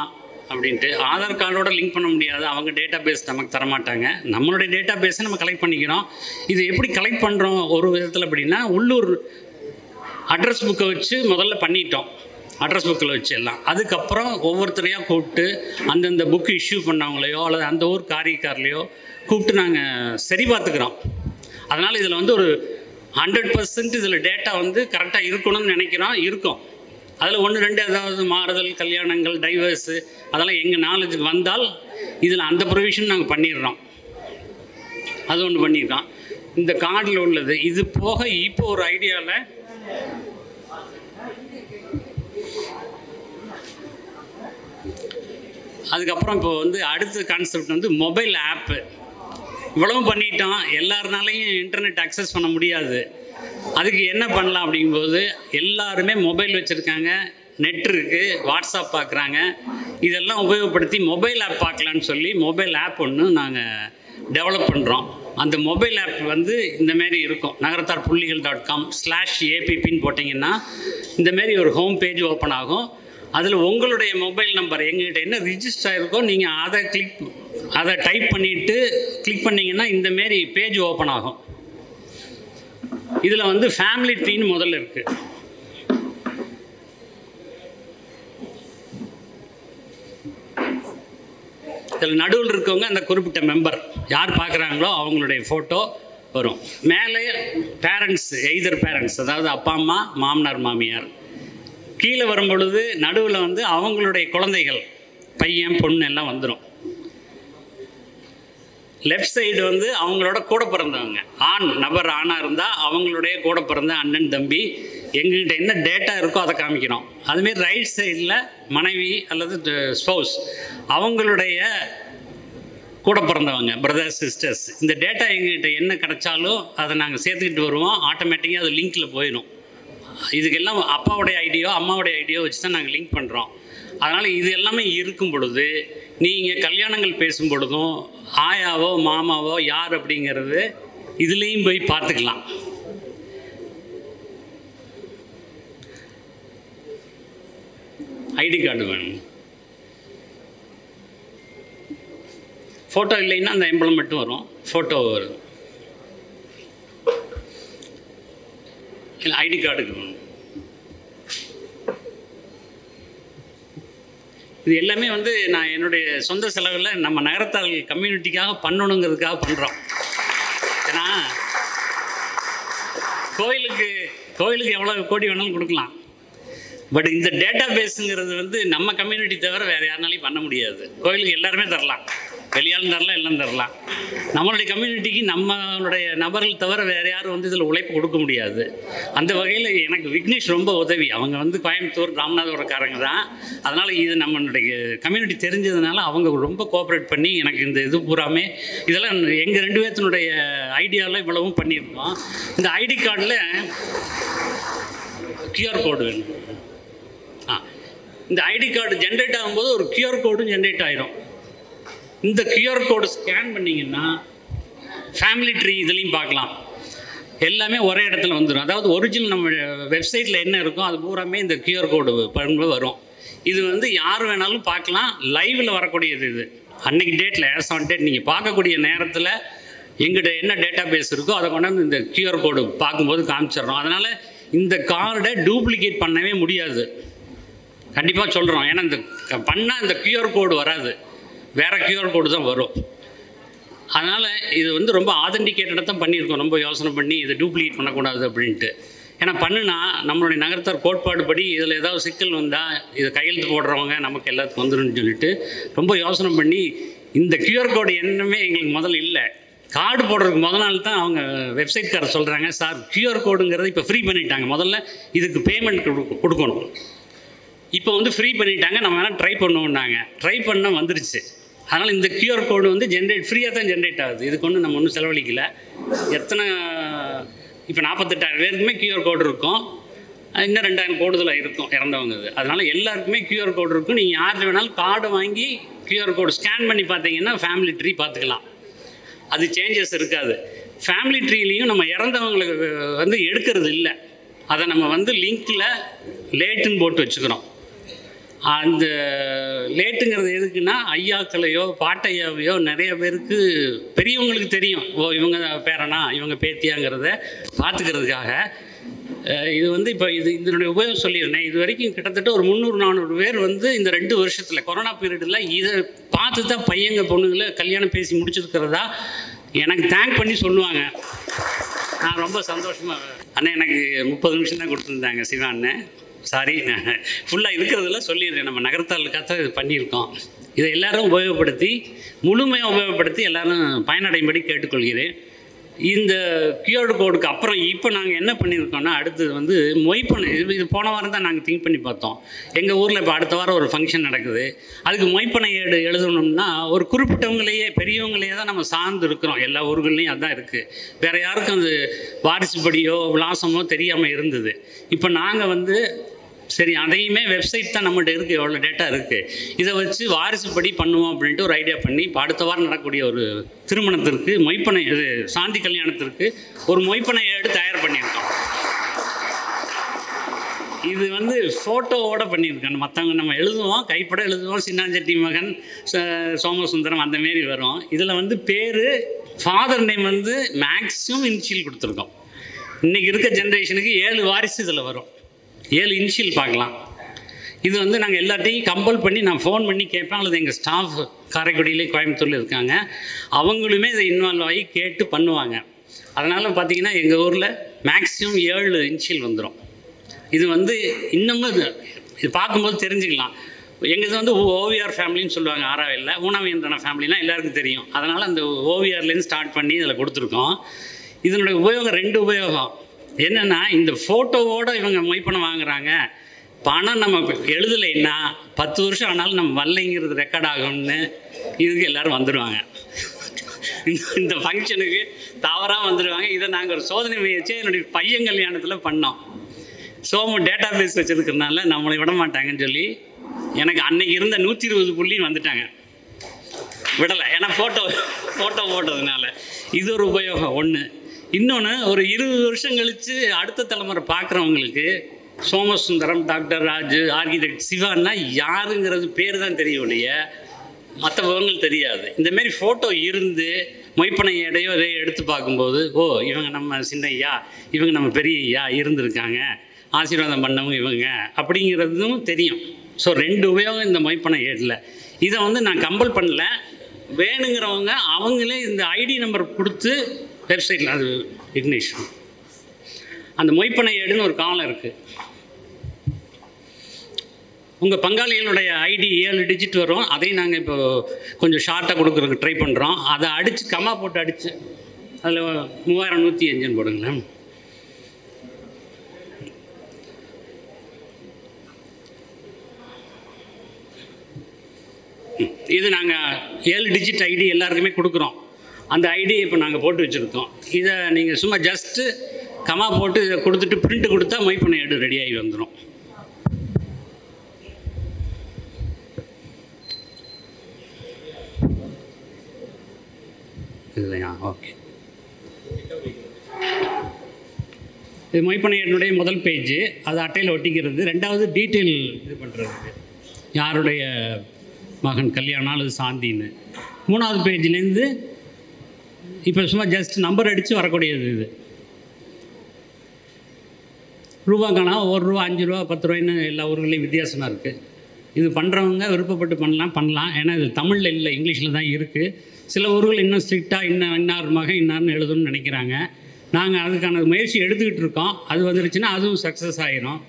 அப்படின்ட்டு. ஆதார் கார்டோட லிங்க் பண்ண முடியாது, அவங்க டேட்டா பேஸ் நமக்கு தரமாட்டாங்க. நம்மளுடைய டேட்டா பேஸை நம்ம கலெக்ட் பண்ணிக்கிறோம். இது எப்படி கலெக்ட் பண்ணுறோம் ஒரு விதத்தில் அப்படின்னா, உள்ளூர் அட்ரஸ் புக்கை வச்சு முதல்ல பண்ணிட்டோம், அட்ரஸ் புக்கில் வச்சு எல்லாம். அதுக்கப்புறம் ஒவ்வொருத்தரையாக கூப்பிட்டு அந்தந்த புக்கு இஷ்யூ பண்ணவங்களையோ அல்லது அந்த ஊர் காரியக்காரலையோ கூப்பிட்டு நாங்கள் சரி பார்த்துக்கிறோம். அதனால் இதில் வந்து ஒரு 100% இதில் டேட்டா வந்து கரெக்டாக இருக்கணும்னு நினைக்கிறோம், இருக்கும். அதில் 1-2 ஏதாவது மாறுதல், கல்யாணங்கள், டைவர்ஸு, அதெல்லாம் எங்கள் நாலேஜுக்கு வந்தால் இதில் அந்த ப்ரொவிஷன் நாங்கள் பண்ணிடுறோம். அது ஒன்று பண்ணியிருக்கோம் இந்த கார்டில் உள்ளது. இது போக இப்போ ஒரு ஐடியாவில் அதுக்கப்புறம் இப்போ வந்து அடுத்த கான்செப்ட் வந்து மொபைல் ஆப்பு. இவ்வளவு பண்ணிட்டோம், எல்லாருனாலையும் இன்டர்நெட் அக்சஸ் பண்ண முடியாது. அதுக்கு என்ன பண்ணலாம் அப்படிங்கும்போது எல்லாருமே மொபைல் வச்சுருக்காங்க, நெட் இருக்குது, வாட்ஸ்அப் பார்க்குறாங்க. இதெல்லாம் உபயோகப்படுத்தி மொபைல் ஆப் பார்க்கலான்னு சொல்லி மொபைல் ஆப் ஒன்று நாங்கள் டெவலப் பண்ணுறோம். அந்த மொபைல் ஆப் வந்து இந்தமாரி இருக்கும், nagartharpulligal.com/appன்னு போட்டிங்கன்னா இந்தமாரி ஒரு ஹோம் பேஜ் ஓப்பன் ஆகும். அதில் உங்களுடைய மொபைல் நம்பர் எங்கள்கிட்ட என்ன ரிஜிஸ்டர் ஆகிருக்கோ நீங்கள் அதை டைப் பண்ணிவிட்டு கிளிக் பண்ணிங்கன்னா இந்தமாரி பேஜ் ஓப்பன் ஆகும். இதில் வந்து ஃபேமிலி ட்ரீன்னு முதல்ல இருக்குது. இதில் நடுவில் இருக்கவங்க அந்த குறிப்பிட்ட மெம்பர் யார் பார்க்குறாங்களோ அவங்களுடைய ஃபோட்டோ வரும். மேலே பேரண்ட்ஸ், எய்தர் பேரண்ட்ஸ், அதாவது அப்பா அம்மா, மாமனார் மாமியார். கீழே வரும் பொழுது நடுவில் வந்து அவங்களுடைய குழந்தைகள், பையன் பொண்ணு எல்லாம் வந்துடும். லெஃப்ட் சைடு வந்து அவங்களோட கூட பிறந்தவங்க, ஆண் நபர் ஆணாக இருந்தால் அவங்களுடைய கூட பிறந்த அண்ணன் தம்பி, எங்கள்கிட்ட என்ன டேட்டா இருக்கோ அதை காமிக்கிறோம். அதுமாரி ரைட் சைடில் மனைவி அல்லது ஸ்பௌஸ், அவங்களுடைய கூட பிறந்தவங்க, பிரதர்ஸ், சிஸ்டர்ஸ். இந்த டேட்டா எங்கள்கிட்ட என்ன கிடைச்சாலும் அதை நாங்கள் சேர்த்துக்கிட்டு வருவோம். ஆட்டோமேட்டிக்காக அது லிங்க்கில் போயிடும். இதுக்கெல்லாம் அப்பாவுடைய ஐடியோ அம்மாவுடைய ஐடியோ வச்சு தான் நாங்கள் லிங்க் பண்ணுறோம். அதனால் இது எல்லாமே இருக்கும் பொழுது நீங்கள் கல்யாணங்கள் பேசும் பொழுதும் ஆயாவோ மாமாவோ யார் அப்படிங்கிறது இதுலேயும் போய் பார்த்துக்கலாம். ஐடி கார்டு வேணும். ஃபோட்டோ இல்லைன்னா அந்த எம்பளம் மட்டும் வரும், ஃபோட்டோ வரும். இல்லை ஐடி கார்டுக்கு வேணும். இது எல்லாமே வந்து நான் என்னுடைய சொந்த செலவில் நம்ம நகரத்தார்கள் கம்யூனிட்டிக்காக பண்ணணுங்கிறதுக்காக பண்ணுறோம். ஏன்னா கோயிலுக்கு எவ்வளோ கோடி வேணாலும் கொடுக்கலாம். பட் இந்த டேட்டா பேஸுங்கிறது வந்து நம்ம கம்யூனிட்டி தவிர வேறு யாருனாலையும் பண்ண முடியாது. கோயிலுக்கு எல்லாருமே தரலாம், வெளியாலும் தரலாம், எல்லாம் தரலாம். நம்மளுடைய கம்யூனிட்டிக்கு நம்மளுடைய நபர்கள் தவிர வேறு யாரும் வந்து இதில் உழைப்பு கொடுக்க முடியாது. அந்த வகையில் எனக்கு விக்னேஷ் ரொம்ப உதவி. அவங்க வந்து கோயம்புத்தூர் ராமநாதபுரக்காரங்க தான். அதனால் இது நம்மளுடைய கம்யூனிட்டி தெரிஞ்சதுனால அவங்க ரொம்ப கோஆப்ரேட் பண்ணி எனக்கு இந்த இது பூராமே இதெல்லாம் எங்கள் 2 பேர்த்தினுடைய ஐடியாவில் இவ்வளவும் பண்ணியிருக்கோம். இந்த ஐடி கார்டில் QR கோடு வேணும். இந்த ஐடி கார்டு ஜென்ரேட் ஆகும்போது ஒரு QR கோடும் ஜென்ரேட் ஆகிடும். இந்த QR கோடு ஸ்கேன் பண்ணிங்கன்னா ஃபேமிலி ட்ரீ இதுலேயும் பார்க்கலாம். எல்லாமே ஒரே இடத்துல வந்துடும். அதாவது ஒரிஜினல் நம்ம வெப்சைட்டில் என்ன இருக்கோ அது பூராமே இந்த QR கோடு வரும். இது வந்து யார் வேணாலும் பார்க்கலாம். லைவில் வரக்கூடியது இது. அன்றைக்கி டேட்டில் ஆஸ் ஆன் டேட் நீங்கள் பார்க்கக்கூடிய நேரத்தில் எங்கிட்ட என்ன டேட்டா பேஸ் இருக்கோ அதை கொண்டாந்து இந்த QR கோடு பார்க்கும்போது காமிச்சிடுறோம். அதனால் இந்த கார்டை டூப்ளிகேட் பண்ணவே முடியாது, கண்டிப்பாக சொல்கிறோம். ஏன்னா இந்த பண்ணால் இந்த QR கோடு வராது, வேறு QR கோடு தான் வரும். அதனால் இது வந்து ரொம்ப ஆதென்டிகேட்டடாக தான் பண்ணியிருக்கோம். ரொம்ப யோசனை பண்ணி இதை டூப்ளிகேட் பண்ணக்கூடாது அப்படின்ட்டு. ஏன்னா பண்ணுனா நம்மளுடைய நகரத்தார் கோட்பாடு படி இதில் ஏதாவது சிக்கல் வந்தால் இதை கையெழுத்து போடுறவங்க நமக்கு எல்லாத்துக்கும் வந்துடும் சொல்லிட்டு ரொம்ப யோசனை பண்ணி இந்த QR கோடு என்னமே எங்களுக்கு முதல்ல இல்லை. கார்டு போடுறதுக்கு நாள் தான் அவங்க வெப்சைட்காரர் சொல்கிறாங்க, சார் QR கோடுங்கிறது இப்போ ஃப்ரீ பண்ணிட்டாங்க, முதல்ல இதுக்கு பேமெண்ட் கொடுக்கணும், இப்போ வந்து ஃப்ரீ பண்ணிட்டாங்க, நம்ம வேணால் ட்ரை பண்ணுவோம்னாங்க. ட்ரை பண்ண வந்துருச்சு. அதனால் இந்த QR கோடு வந்து ஃப்ரீயாக தான் ஜென்ரேட் ஆகுது. இதுக்கு ஒன்று நம்ம ஒன்றும் செலவழிக்கலை. எத்தனை இப்போ 48,000 பேருக்குமே QR கோடு இருக்கும். இன்னும் 2,000 கூடுதலாக இருக்கும் இறந்தவங்க. இது அதனால் எல்லாருக்குமே QR கோடு இருக்கும். நீங்கள் யார் வேணாலும் கார்டு வாங்கி QR கோடு ஸ்கேன் பண்ணி பார்த்தீங்கன்னா ஃபேமிலி ட்ரீ பார்த்துக்கலாம். அது சேஞ்சஸ் இருக்காது. ஃபேமிலி ட்ரீலையும் நம்ம இறந்தவங்களுக்கு வந்து எடுக்கிறது இல்லை. அதை நம்ம வந்து லிங்க்கில் லேட்டுன்னு போட்டு வச்சுக்கிறோம். அந்த லேட்டுங்கிறது எதுக்குன்னா ஐயாக்களையோ பாட்டையாவையோ நிறைய பேருக்கு பெரியவங்களுக்கு தெரியும், ஓ இவங்க பேரனா இவங்க பேத்தியாங்கிறத பார்த்துக்கிறதுக்காக. இது வந்து இப்போ இதனுடைய உபயோகம் சொல்லியிருந்தேன். இது வரைக்கும் கிட்டத்தட்ட ஒரு 300-400 பேர் வந்து இந்த 2 வருஷத்தில் கொரோனா பீரியடில் இதை பார்த்து தான் பையங்க பொண்ணுங்களை கல்யாணம் பேசி முடிச்சிருக்கிறதா எனக்கு தேங்க் பண்ணி சொல்லுவாங்க. நான் ரொம்ப சந்தோஷமாக அண்ணன் எனக்கு 30 நிமிஷம் தான் கொடுத்துருந்தாங்க சிவா அண்ணன். சாரி, நான் ஃபுல்லாக இருக்கிறதுல சொல்லிடுறேன். நம்ம நகரத்தாளுக்காக இது பண்ணியிருக்கோம். இதை எல்லோரும் உபயோகப்படுத்தி முழுமையாக உபயோகப்படுத்தி எல்லோரும் பயனடையும்படி கேட்டுக்கொள்கிறேன். இந்த QR கோடுக்கு அப்புறம் இப்போ நாங்கள் என்ன பண்ணியிருக்கோம்னா அடுத்தது வந்து மொய்ப்பனை இது போன வாரம் தான் நாங்கள் திங்க் பண்ணி பார்த்தோம். எங்கள் ஊரில் இப்போ அடுத்த வாரம் ஒரு ஃபங்க்ஷன் நடக்குது. அதுக்கு மொய்ப்பனை எழுதணும்னா ஒரு குறிப்பிட்டவங்களையே பெரியவங்களையே தான் நம்ம சார்ந்து இருக்கிறோம். எல்லா ஊர்கள்லேயும் அதுதான் இருக்குது. வேறு யாருக்கும் அது வாரிசுபடியோ விலாசமோ தெரியாமல் இருந்தது. இப்போ நாங்கள் வந்து சரி அதையுமே வெப்சைட் தான் நம்மகிட்ட இருக்குது, எவ்வளோ டேட்டா இருக்குது, இதை வச்சு வாரிசுப்படி பண்ணுவோம் அப்படின்ட்டு ஒரு ஐடியா பண்ணி இப்போ அடுத்த வாரம் நடக்கக்கூடிய ஒரு திருமணத்திற்கு மொய்ப்பனை இது சாந்தி கல்யாணத்திற்கு ஒரு மொய்ப்பனை எடுத்து தயார் பண்ணியிருக்கோம். இது வந்து ஃபோட்டோவோடு பண்ணியிருக்கேன். மற்றவங்க நம்ம எழுதுவோம், கைப்பட எழுதுவோம், சின்னாஞ்செட்டி மகன் சோமசுந்தரம் அந்தமாரி வரும். இதில் வந்து பேர் ஃபாதர் நேம் வந்து மேக்ஸிமம் இனிஷியல் கொடுத்துருக்கோம். இன்றைக்கி இருக்க ஜென்ரேஷனுக்கு 7 வாரிசு இதில் வரும், 7 இனிஷியல் பார்க்கலாம். இது வந்து நாங்கள் எல்லாத்தையும் கம்பல் பண்ணி நான் ஃபோன் பண்ணி கேட்பேன். அல்லது எங்கள் ஸ்டாஃப் காரைக்குடியிலே கோயம்புத்தூரில் இருக்காங்க, அவங்களுமே இதை இன்வால்வ் ஆகி கேட்டு பண்ணுவாங்க. அதனால் பார்த்திங்கன்னா எங்கள் ஊரில் மேக்ஸிமம் 7 இனிஷியல் வந்துடும். இது வந்து இன்னமும் இது பார்க்கும்போது தெரிஞ்சுக்கலாம். எங்கள் இது வந்து ஓவிஆர் ஃபேமிலின்னு சொல்லுவாங்க. ஆறாவில் ஊனாவியந்திரன ஃபேமிலினா எல்லாருக்கும் தெரியும். அதனால் அந்த ஓவிஆர்லேருந்து ஸ்டார்ட் பண்ணி இதில் கொடுத்துருக்கோம். இதனுடைய உபயோகம் 2 உபயோகம் என்னென்னா, இந்த ஃபோட்டோவோடு இவங்க மொய்ப்பணம் வாங்குகிறாங்க. பணம் நம்ம எழுதலைன்னா 10 வருஷம் ஆனாலும் நம்ம வரலைங்கிறது ரெக்கார்ட் ஆகும்னு இதுக்கு எல்லோரும் வந்துடுவாங்க. இந்த ஃபங்க்ஷனுக்கு தவறாக வந்துடுவாங்க. இதை நாங்கள் ஒரு சோதனை முயற்சி என்னுடைய பையன் கல்யாணத்தில் பண்ணோம். சோமு டேட்டா பேஸ் வச்சுருக்கிறதுனால நம்மளை விட மாட்டாங்கன்னு சொல்லி எனக்கு அன்னைக்கு இருந்த 120 புள்ளியும் வந்துட்டாங்க, விடலை. ஏன்னா ஃபோட்டோ போட்டதுனால இது ஒரு உபயோகம் ஒன்று. இன்னொன்று ஒரு 20 வருஷம் கழித்து அடுத்த தலைமுறை பார்க்குறவங்களுக்கு சோமசுந்தரம், டாக்டர் ராஜு, ஆர்கிடெக்ட் சிவான்னா யாருங்கிறது பேர் தான் தெரியும் இல்லைய, மற்ற விவரங்கள் தெரியாது. இந்தமாரி ஃபோட்டோ இருந்து மொய்ப்பனை எடையோ எதையோ எடுத்து பார்க்கும்போது, ஓ இவங்க நம்ம சின்ன ஐயா, இவங்க நம்ம பெரிய ஐயா இருந்திருக்காங்க, ஆசீர்வாதம் பண்ணவங்க இவங்க அப்படிங்கிறதும் தெரியும். ஸோ 2 உபயோகம் இந்த மொய்ப்பனை ஏடில். இதை வந்து நான் கம்பல் பண்ணல, வேணுங்கிறவங்க அவங்களே இந்த ஐடி நம்பர் கொடுத்து வெப்சைட்டில், அது விக்னேஷன் அந்த மொய்ப்பனை ஏடுன்னு ஒரு காலம் இருக்குது. உங்கள் பங்காளிகளுடைய ஐடி 7 டிஜிட் வரும், அதையும் நாங்கள் இப்போ கொஞ்சம் ஷார்ட்டாக கொடுக்குறதுக்கு ட்ரை பண்ணுறோம். அதை அடித்து கம்மா போட்டு அடித்து அதில் 3105 போடுங்களேன். இது நாங்கள் 7 டிஜிட் ஐடி எல்லாருக்குமே கொடுக்குறோம். அந்த ஐடியை இப்போ நாங்கள் போட்டு வச்சுருக்கோம். இதை நீங்கள் சும்மா ஜஸ்ட்டு கமா போட்டு இதை கொடுத்துட்டு பிரிண்ட் கொடுத்தா மொய்ப்பனை ஏடு ரெடியாகி வந்துடும். இல்லையா? ஓகே. இது மொய்ப்பனை ஏடுனுடைய முதல் பேஜ், அது அட்டையில் ஒட்டிக்கிறது. 2வது டீட்டெயில் இது பண்ணுறதுக்கு, யாருடைய மகன் கல்யாணம் அல்லது சாந்தின்னு. 3வது பேஜ்லேருந்து இப்போ சும்மா ஜஸ்ட் நம்பர் அடித்து வரக்கூடியது. இது ரூபாக்கானா 1 ரூபா, 5 ரூபா, 10 ரூபாய்ன்னு எல்லா ஊர்களையும் வித்தியாசமாக இருக்குது. இது பண்ணுறவங்க விருப்பப்பட்டு பண்ணலாம். ஏன்னா இது தமிழில் இல்லை, இங்கிலீஷில் தான் இருக்குது. சில ஊர்கள் இன்னும் ஸ்ட்ரிக்டாக இன்னார் மகன் இன்னார்னு எழுதணும்னு நினைக்கிறாங்க. நாங்கள் அதுக்கான முயற்சி எடுத்துக்கிட்டு இருக்கோம். அது வந்துருச்சுன்னா அதுவும் சக்ஸஸ் ஆகிரும்.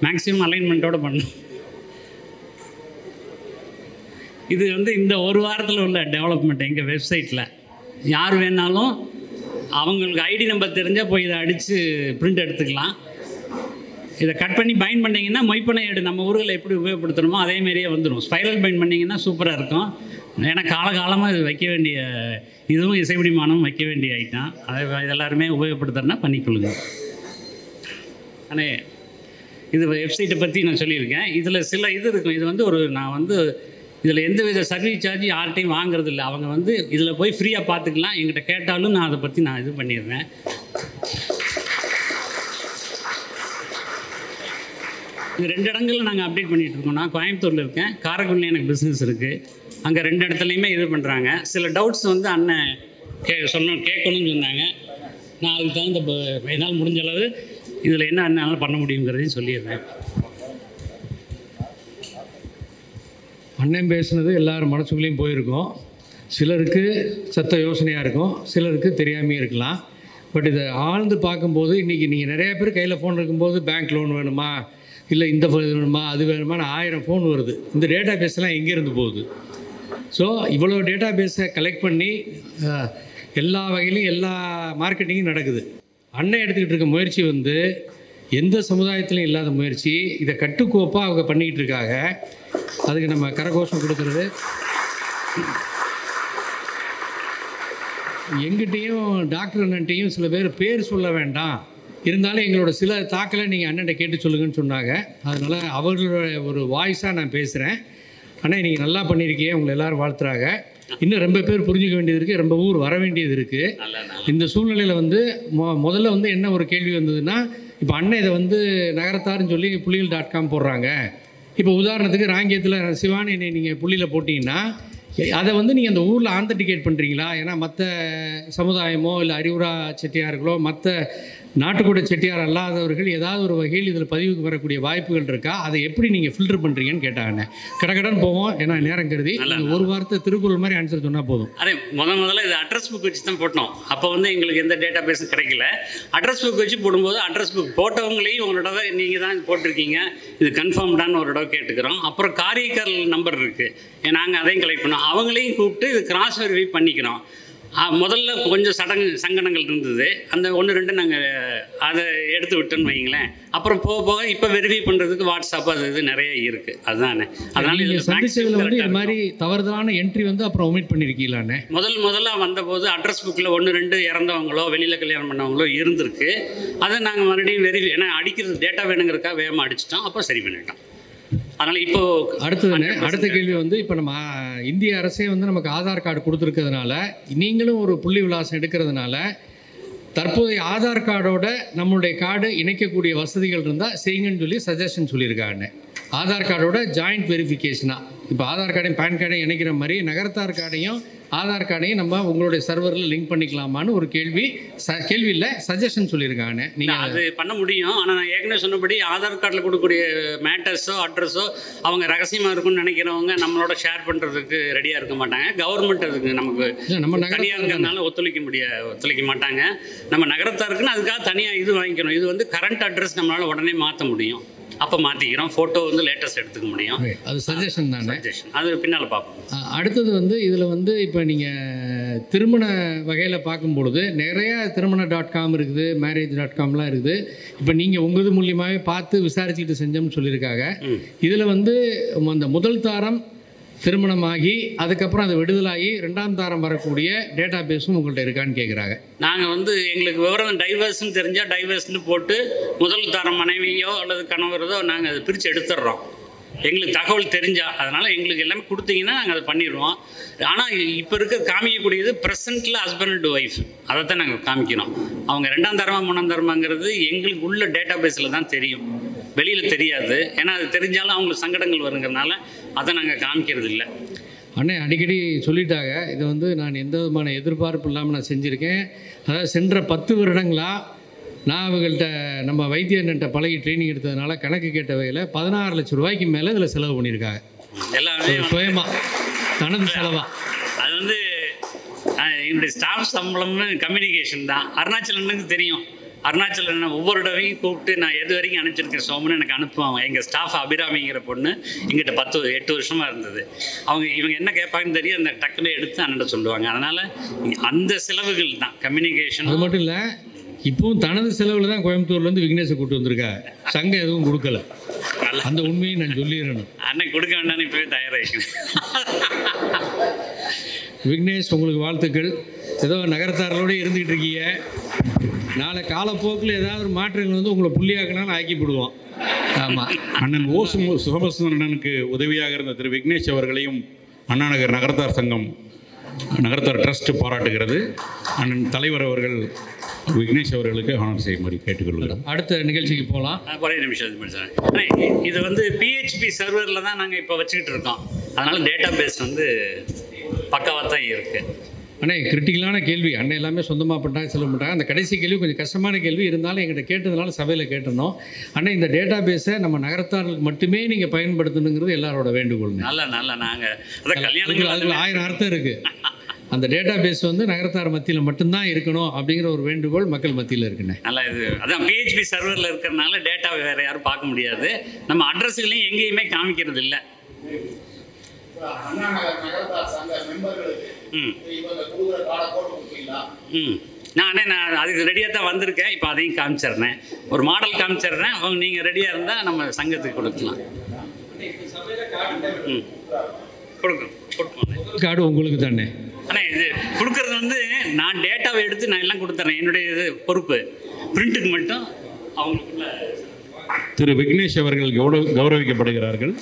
மேக்ஸிமம் அலைன்மெண்ட்டோடு பண்ணணும். இது வந்து இந்த ஒரு வாரத்தில் உள்ள டெவலப்மெண்ட் எங்கள் வெப்சைட்டில். யார் வேணாலும் அவங்களுக்கு ஐடி நம்பர் தெரிஞ்சால் போய் இதை அடித்து பிரிண்ட் எடுத்துக்கலாம். இதை கட் பண்ணி பைண்ட் பண்ணிங்கன்னா மொய்ப்பனை ஏடு நம்ம ஊரில் எப்படி உபயோகப்படுத்தணுமோ அதேமாரியே வந்துடும். ஸ்பைரல் பைண்ட் பண்ணிங்கன்னா சூப்பராக இருக்கும். ஏன்னா காலகாலமாக இது வைக்க வேண்டிய, இதுவும் இசைப்பிடிமானம் வைக்க வேண்டிய ஐட்டம். அதை எல்லாருமே உபயோகப்படுத்துறதுனா பண்ணிக்கொள்ளுங்க. ஆனால் இது வெப்சைட்டை பற்றி நான் சொல்லியிருக்கேன். இதில் சில இது இருக்கும். இது வந்து நான் வந்து இதில் எந்த வித சர்வீஸ் சார்ஜ் யார்கிட்டையும் வாங்குறது இல்லை. அவங்க வந்து இதில் போய் ஃப்ரீயாக பார்த்துக்கலாம். என்கிட்ட கேட்டாலும் நான் அதை பற்றி இது பண்ணிடுறேன். இது 2 இடங்களில் நாங்கள் அப்டேட் பண்ணிகிட்டு இருக்கோம். நான் கோயம்புத்தூரில் இருக்கேன், காரைக்குடியில் எனக்கு பிஸ்னஸ் இருக்குது. அங்கே 2 இடத்துலையுமே இது பண்ணுறாங்க. சில டவுட்ஸ் வந்து அண்ணன் கேட்கணும்னு சொன்னாங்க. நான் அதுக்கு தகுந்த என்னால் முடிஞ்ச அளவு இதில் என்ன என்னால் பண்ண முடியுங்கிறதையும் சொல்லிடுறேன். அண்ணன் பேசுனது எல்லாரும் மனசுக்குள்ளேயும் போயிருக்கும். சிலருக்கு சத்த யோசனையாக இருக்கும், சிலருக்கு தெரியாமையே இருக்கலாம். பட் இதை ஆழ்ந்து பார்க்கும்போது இன்றைக்கி நீங்கள் நிறைய பேர் கையில் ஃபோன் இருக்கும்போது பேங்க் லோன் வேணுமா, இல்லை இந்த இது வேணுமா, அது வேணுமான்னு 1000 ஃபோன் வருது. இந்த டேட்டா பேஸ்லாம் எங்கேருந்து போகுது? ஸோ இவ்வளோ டேட்டா பேஸை கலெக்ட் பண்ணி எல்லா வகையிலையும் எல்லா மார்க்கெட்டிங்கும் நடக்குது. அண்ணன் எடுத்துக்கிட்டு இருக்க முயற்சி வந்து எந்த சமுதாயத்திலையும் இல்லாத முயற்சி. இதை கட்டுக்கோப்பாக அவங்க பண்ணிக்கிட்டு இருக்காங்க. அதுக்கு நம்ம கரகோஷம் கொடுக்கறது. எங்கிட்டையும் டாக்டர் அண்ணன்ட்டையும் சில பேர் சொல்ல வேண்டாம், இருந்தாலும் எங்களோட சில தாக்கலை நீங்கள் அண்ணன்ட்ட கேட்டு சொல்லுங்கன்னு சொன்னாங்க. அதனால் அவர்களோட ஒரு வாய்ஸாக நான் பேசுகிறேன். ஆனால் நீங்கள் நல்லா பண்ணியிருக்கீங்க, உங்களை எல்லோரும் வாழ்த்துறாங்க. இன்னும் ரொம்ப பேர் புரிஞ்சிக்க வேண்டியது இருக்குது, ரொம்ப ஊர் வர வேண்டியது இருக்குது. இந்த சூழ்நிலையில் வந்து முதல்ல வந்து என்ன ஒரு கேள்வி வந்ததுன்னா, இப்போ அண்ணன் இதை வந்து நகரத்தாருன்னு சொல்லி புள்ளிகள்.com போடுறாங்க. இப்போ உதாரணத்துக்கு ராங்கியத்தில் சிவானி நீங்கள் புள்ளியில் போட்டிங்கன்னா அதை வந்து நீங்கள் அந்த ஊரில் ஆந்தன்டிகேட் பண்ணுறீங்களா? ஏன்னா மற்ற சமுதாயமோ இல்லை அறிவுரா செட்டியார்களோ மற்ற நாட்டுக்கூட செட்டியார் அல்லாதவர்கள் ஏதாவது ஒரு வகையில் இதில் பதிவுக்கு வரக்கூடிய வாய்ப்புகள் இருக்கா? அதை எப்படி நீங்கள் ஃபில்டர் பண்ணுறீங்கன்னு கேட்டாங்க. கடகடன் போவோம், ஏன்னா நேரம் கருதி. ஒரு வார்த்தை திருக்குறள் மாதிரி ஆன்சர் சொன்னால் போதும். அதே முதல்ல இது அட்ரஸ் புக் வச்சு தான் போட்டோம். அப்போ வந்து எங்களுக்கு எந்த டேட்டா பேஸும் கிடைக்கல. அட்ரஸ் புக் வச்சு போடும்போது அட்ரஸ் புக் போட்டவங்களையும் ஒரு தடவை நீங்கள் தான் போட்டிருக்கீங்க, இது கன்ஃபார்ம்டான்னு ஒரு தடவை கேட்டுக்கிறோம். அப்புறம் காரியக்கர் நம்பர் இருக்குது, நாங்கள் அதையும் கலெக்ட் பண்ணோம். அவங்களையும் கூப்பிட்டு இது கிராஸ் வெரிஃபை பண்ணிக்கிறோம். முதல்ல கொஞ்சம் சங்கடங்கள் இருந்தது. அந்த 1-2 நாங்கள் அதை எடுத்து விட்டோன்னு வைங்களேன். அப்புறம் போக போக இப்போ வெரிஃபை பண்ணுறதுக்கு வாட்ஸ்அப் அது இது நிறைய இருக்குது. அதுதானே, அதனால் இது சந்திச்சதில் வந்து இது மாதிரி தவறுதலான என்ட்ரி வந்து அப்புறம் ஒமிட் பண்ணியிருக்கீங்களாண்ணே? முதல்ல வந்தபோது அட்ரஸ் புக்கில் 1-2 இறந்தவங்களோ வெளியில் கல்யாணம் பண்ணவங்களோ இருந்திருக்கு. அதை நாங்கள் மறுபடியும் வெரிஃபை, ஏன்னா அடிக்கிறது டேட்டா வேணுங்கிறக்கா வேகமாக அடிச்சிட்டோம். அப்போ சரி பண்ணிட்டோம். அதனால் இப்போ அடுத்த கேள்வி வந்து இப்போ நம்ம இந்திய அரசே வந்து நமக்கு ஆதார் கார்டு கொடுத்துருக்கிறதுனால நீங்களும் ஒரு புள்ளி விலாசம் எடுக்கிறதுனால தற்போதைய ஆதார் கார்டோட நம்மளுடைய கார்டு இணைக்கக்கூடிய வசதிகள் இருந்தால் செய்யுங்கன்னு சொல்லி சஜஷன் சொல்லியிருக்காங்க. ஆதார் கார்டோட ஜாயிண்ட் வெரிஃபிகேஷனாக இப்போ ஆதார் கார்டையும் பேன் கார்டையும் இணைக்கிற மாதிரி நகரத்தார் கார்டையும் ஆதார் கார்டையும் நம்ம உங்களுடைய சர்வரில் லிங்க் பண்ணிக்கலாமான்னு ஒரு கேள்வி இல்லை சஜஷன் சொல்லியிருக்காங்க. நீங்கள் அது பண்ண முடியும். ஆனால் நான் ஏற்கனவே சொன்னபடி ஆதார் கார்டில் கொடுக்கக்கூடிய மேட்டர்ஸோ அட்ரஸோ அவங்க ரகசியமாக இருக்குன்னு நினைக்கிறவங்க நம்மளோட ஷேர் பண்ணுறதுக்கு ரெடியாக இருக்க மாட்டாங்க. கவர்மெண்ட் அதுக்கு நமக்கு நம்ம தனியாக இருக்கிறதுனால ஒத்துழைக்க மாட்டாங்க. நம்ம நகரத்தாருக்குன்னு அதுக்காக தனியாக இது வாங்கிக்கணும். இது வந்து கரண்ட் அட்ரஸ் நம்மளால் உடனே மாற்ற முடியும். அப்போ மாற்றிக்கிறோம். ஃபோட்டோ வந்து லேட்டஸ்ட் எடுத்துக்க முடியும். அது சஜஷன் தானே, அது பின்னால் பார்ப்போம். அடுத்தது வந்து இதில் வந்து இப்போ நீங்கள் திருமண வகையில் பார்க்கும்பொழுது நிறையா திருமண.com இருக்குது, marriage.comலாம் இருக்குது. இப்போ நீங்கள் உங்கள் மூலியமாகவே பார்த்து விசாரிச்சுக்கிட்டு செஞ்சோம்னு சொல்லியிருக்காங்க. இதில் வந்து அந்த முதல் தாரம் திருமணமாகி அதுக்கப்புறம் அது விடுதலாகி 2ஆம் தாரம் வரக்கூடிய டேட்டா பேஸும் உங்கள்கிட்ட இருக்கான்னு கேட்குறாங்க. நாங்கள் வந்து எங்களுக்கு விவரம் டைவர்ஸ்ன்னு தெரிஞ்சால் டைவர்ஸ்ன்னு போட்டு முதல் தாரம் மனைவியோ அல்லது கணவரதோ நாங்கள் அதை பிரித்து எடுத்துடுறோம். எங்களுக்கு தகவல் தெரிஞ்சா. அதனால் எங்களுக்கு எல்லாமே கொடுத்தீங்கன்னா நாங்கள் அதை பண்ணிடுவோம். ஆனால் இப்போ இருக்க காமிக்கக்கூடியது ப்ரெசென்ட்டில் ஹஸ்பண்ட் அண்ட் ஒய்ஃப் அதை தான் நாங்கள் காமிக்கிறோம். அவங்க 2ஆம் தரமா 3ஆம் தரமாங்கிறது எங்களுக்கு உள்ள டேட்டா பேஸில் தான் தெரியும், வெளியில் தெரியாது. ஏன்னா அது தெரிஞ்சாலும் அவங்களுக்கு சங்கடங்கள் வருங்கிறதுனால அதை நாங்கள் காமிக்கிறது இல்லை. அண்ணே அடிக்கடி சொல்லிட்டாங்க, இது வந்து நான் எந்த விதமான எதிர்பார்ப்பு இல்லாமல் நான் செஞ்சுருக்கேன். அதாவது சென்ற 10 வருடங்களாக நான் அவங்கள்ட்ட நம்ம வைத்தியன்கிட்ட பழகி ட்ரைனிங் எடுத்ததுனால கணக்கு கேட்ட வகையில் 16 லட்சம் ரூபாய்க்கு மேலே இதில் செலவு பண்ணியிருக்காங்க. எல்லாமே சுயமாக தனது செலவாக. அது வந்து என்னுடைய ஸ்டாஃப் சம்பளம்னு கம்யூனிகேஷன் தான். அருணாச்சலனுக்கு தெரியும். அருணாச்சலன் ஒவ்வொரு தடவையும் கூப்பிட்டு நான் எது வரைக்கும் அனுப்பிச்சிருக்கேன் சோமன்னு எனக்கு அனுப்புவாங்க. எங்கள் ஸ்டாஃப் அபிராமிங்கிற பொண்ணு எங்கிட்ட 8 வருஷமாக இருந்தது. இவங்க என்ன கேட்பாங்கன்னு தெரியும், அந்த டக்குன்னு எடுத்து அண்ணன் சொல்லுவாங்க. அதனால் அந்த செலவுகள் தான் கம்யூனிகேஷன். அது மட்டும் இல்லை, இப்போவும் தனது செலவில் தான் கோயம்புத்தூர்லேருந்து விக்னேஷை கூப்பிட்டு வந்திருக்கா. சங்கம் எதுவும் கொடுக்கல. அந்த உண்மையை நான் சொல்லிடணும். அண்ணன் கொடுக்க வேண்டாம்னு இப்போவே தயாராகிக்கிறேன். விக்னேஷ், உங்களுக்கு வாழ்த்துக்கள். ஏதோ நகரத்தாரோடு இருந்துகிட்டு இருக்கீங்க. நாளை காலப்போக்கில் ஏதாவது ஒரு மாற்றங்கள் வந்து உங்களை புள்ளியாக்கினாலும் ஆக்கிவிடுவோம். ஆமாம். அண்ணன் சோமசுந்தரனுக்கு உதவியாக இருந்த திரு விக்னேஷ் அவர்களையும் அண்ணாநகர் நகரத்தார் சங்கம் நகரத்தார் ட்ரஸ்ட் பாராட்டுகிறது. அண்ணன் தலைவர் அவர்கள் விக்னேஷ் அவர்களுக்கு ஆனர் செய்யும்படி கேட்டுக்கொள்கிறோம். அடுத்த நிகழ்ச்சிக்கு போகலாம். ஒரே நிமிஷம். இது வந்து PHP சர்வரில் தான் நாங்கள் இப்போ வச்சுக்கிட்டு இருக்கோம். அதனால் டேட்டா பேஸ் வந்து பக்காவாக தான் இருக்குது. அண்ணே, கிரிட்டிக்கலான கேள்வி. அண்ணன் எல்லாமே சொந்தமாக பண்ணிட்டாங்க, சொல்ல மாட்டாங்க. அந்த கடைசி கேள்வி கொஞ்சம் கஷ்டமான கேள்வி இருந்தாலும் எங்கிட்ட கேட்டதுனால சபையில் கேட்டிருந்தோம். அண்ணே, இந்த டேட்டா பேஸை நம்ம நகரத்தார்களுக்கு மட்டுமே நீங்கள் பயன்படுத்தணுங்கிறது எல்லாரோட வேண்டுகோள். நல்ல நாங்கள் அதுக்கு 1000 அர்த்தம் இருக்குது. அந்த டேட்டா பேஸ் வந்து நகரத்தார் மத்தியில் மட்டும்தான் இருக்கணும் அப்படிங்கிற ஒரு வேண்டுகோள் மக்கள் மத்தியில் இருக்குண்ணே. நல்லா இது அதான் PHP சர்வரில் இருக்கிறதுனால டேட்டாவை வேறு யாரும் பார்க்க முடியாது. நம்ம அட்ரஸுகளையும் எங்கேயுமே காமிக்கிறது இல்லை. நான் அதுக்கு ரெடியாக தான் வந்திருக்கேன். இப்போ அதையும் காமிச்சிடுறேன், ஒரு மாடல் காமிச்சிடுறேன். நீங்கள் ரெடியாக இருந்தால் நம்ம சங்கத்துக்கு கொடுக்கலாம். கொடுக்கணும். கார்டு உங்களுக்கு தானே. ஆனால் இது கொடுக்கறது வந்து நான் டேட்டாவை எடுத்து நான் எல்லாம் கொடுத்துட்றேன். என்னுடைய இது பொறுப்பு. பிரிண்ட்டுக்கு மட்டும் அவங்களுக்குள்ள திரு விக்னேஷ் அவர்கள் கௌரவிக்கப்படுகிறார்கள்.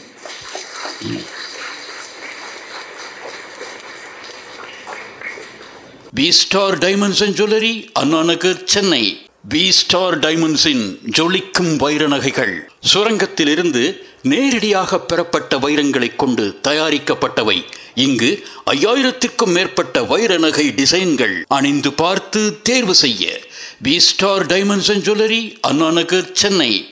V-Star Diamonds and Jewelry, Anna Nagar, Chennai. V-Star Diamonds-இன் ஜொலிக்கும் வைர நகைகள் சுரங்கத்திலிருந்து நேரடியாக பெறப்பட்ட வைரங்களைக் கொண்டு தயாரிக்கப்பட்டவை. இங்கு 5000க்கும் மேற்பட்ட வைர நகை டிசைன்கள் அணிந்து பார்த்து தேர்வு செய்ய V-Star Diamonds and Jewelry, Anna Nagar, Chennai.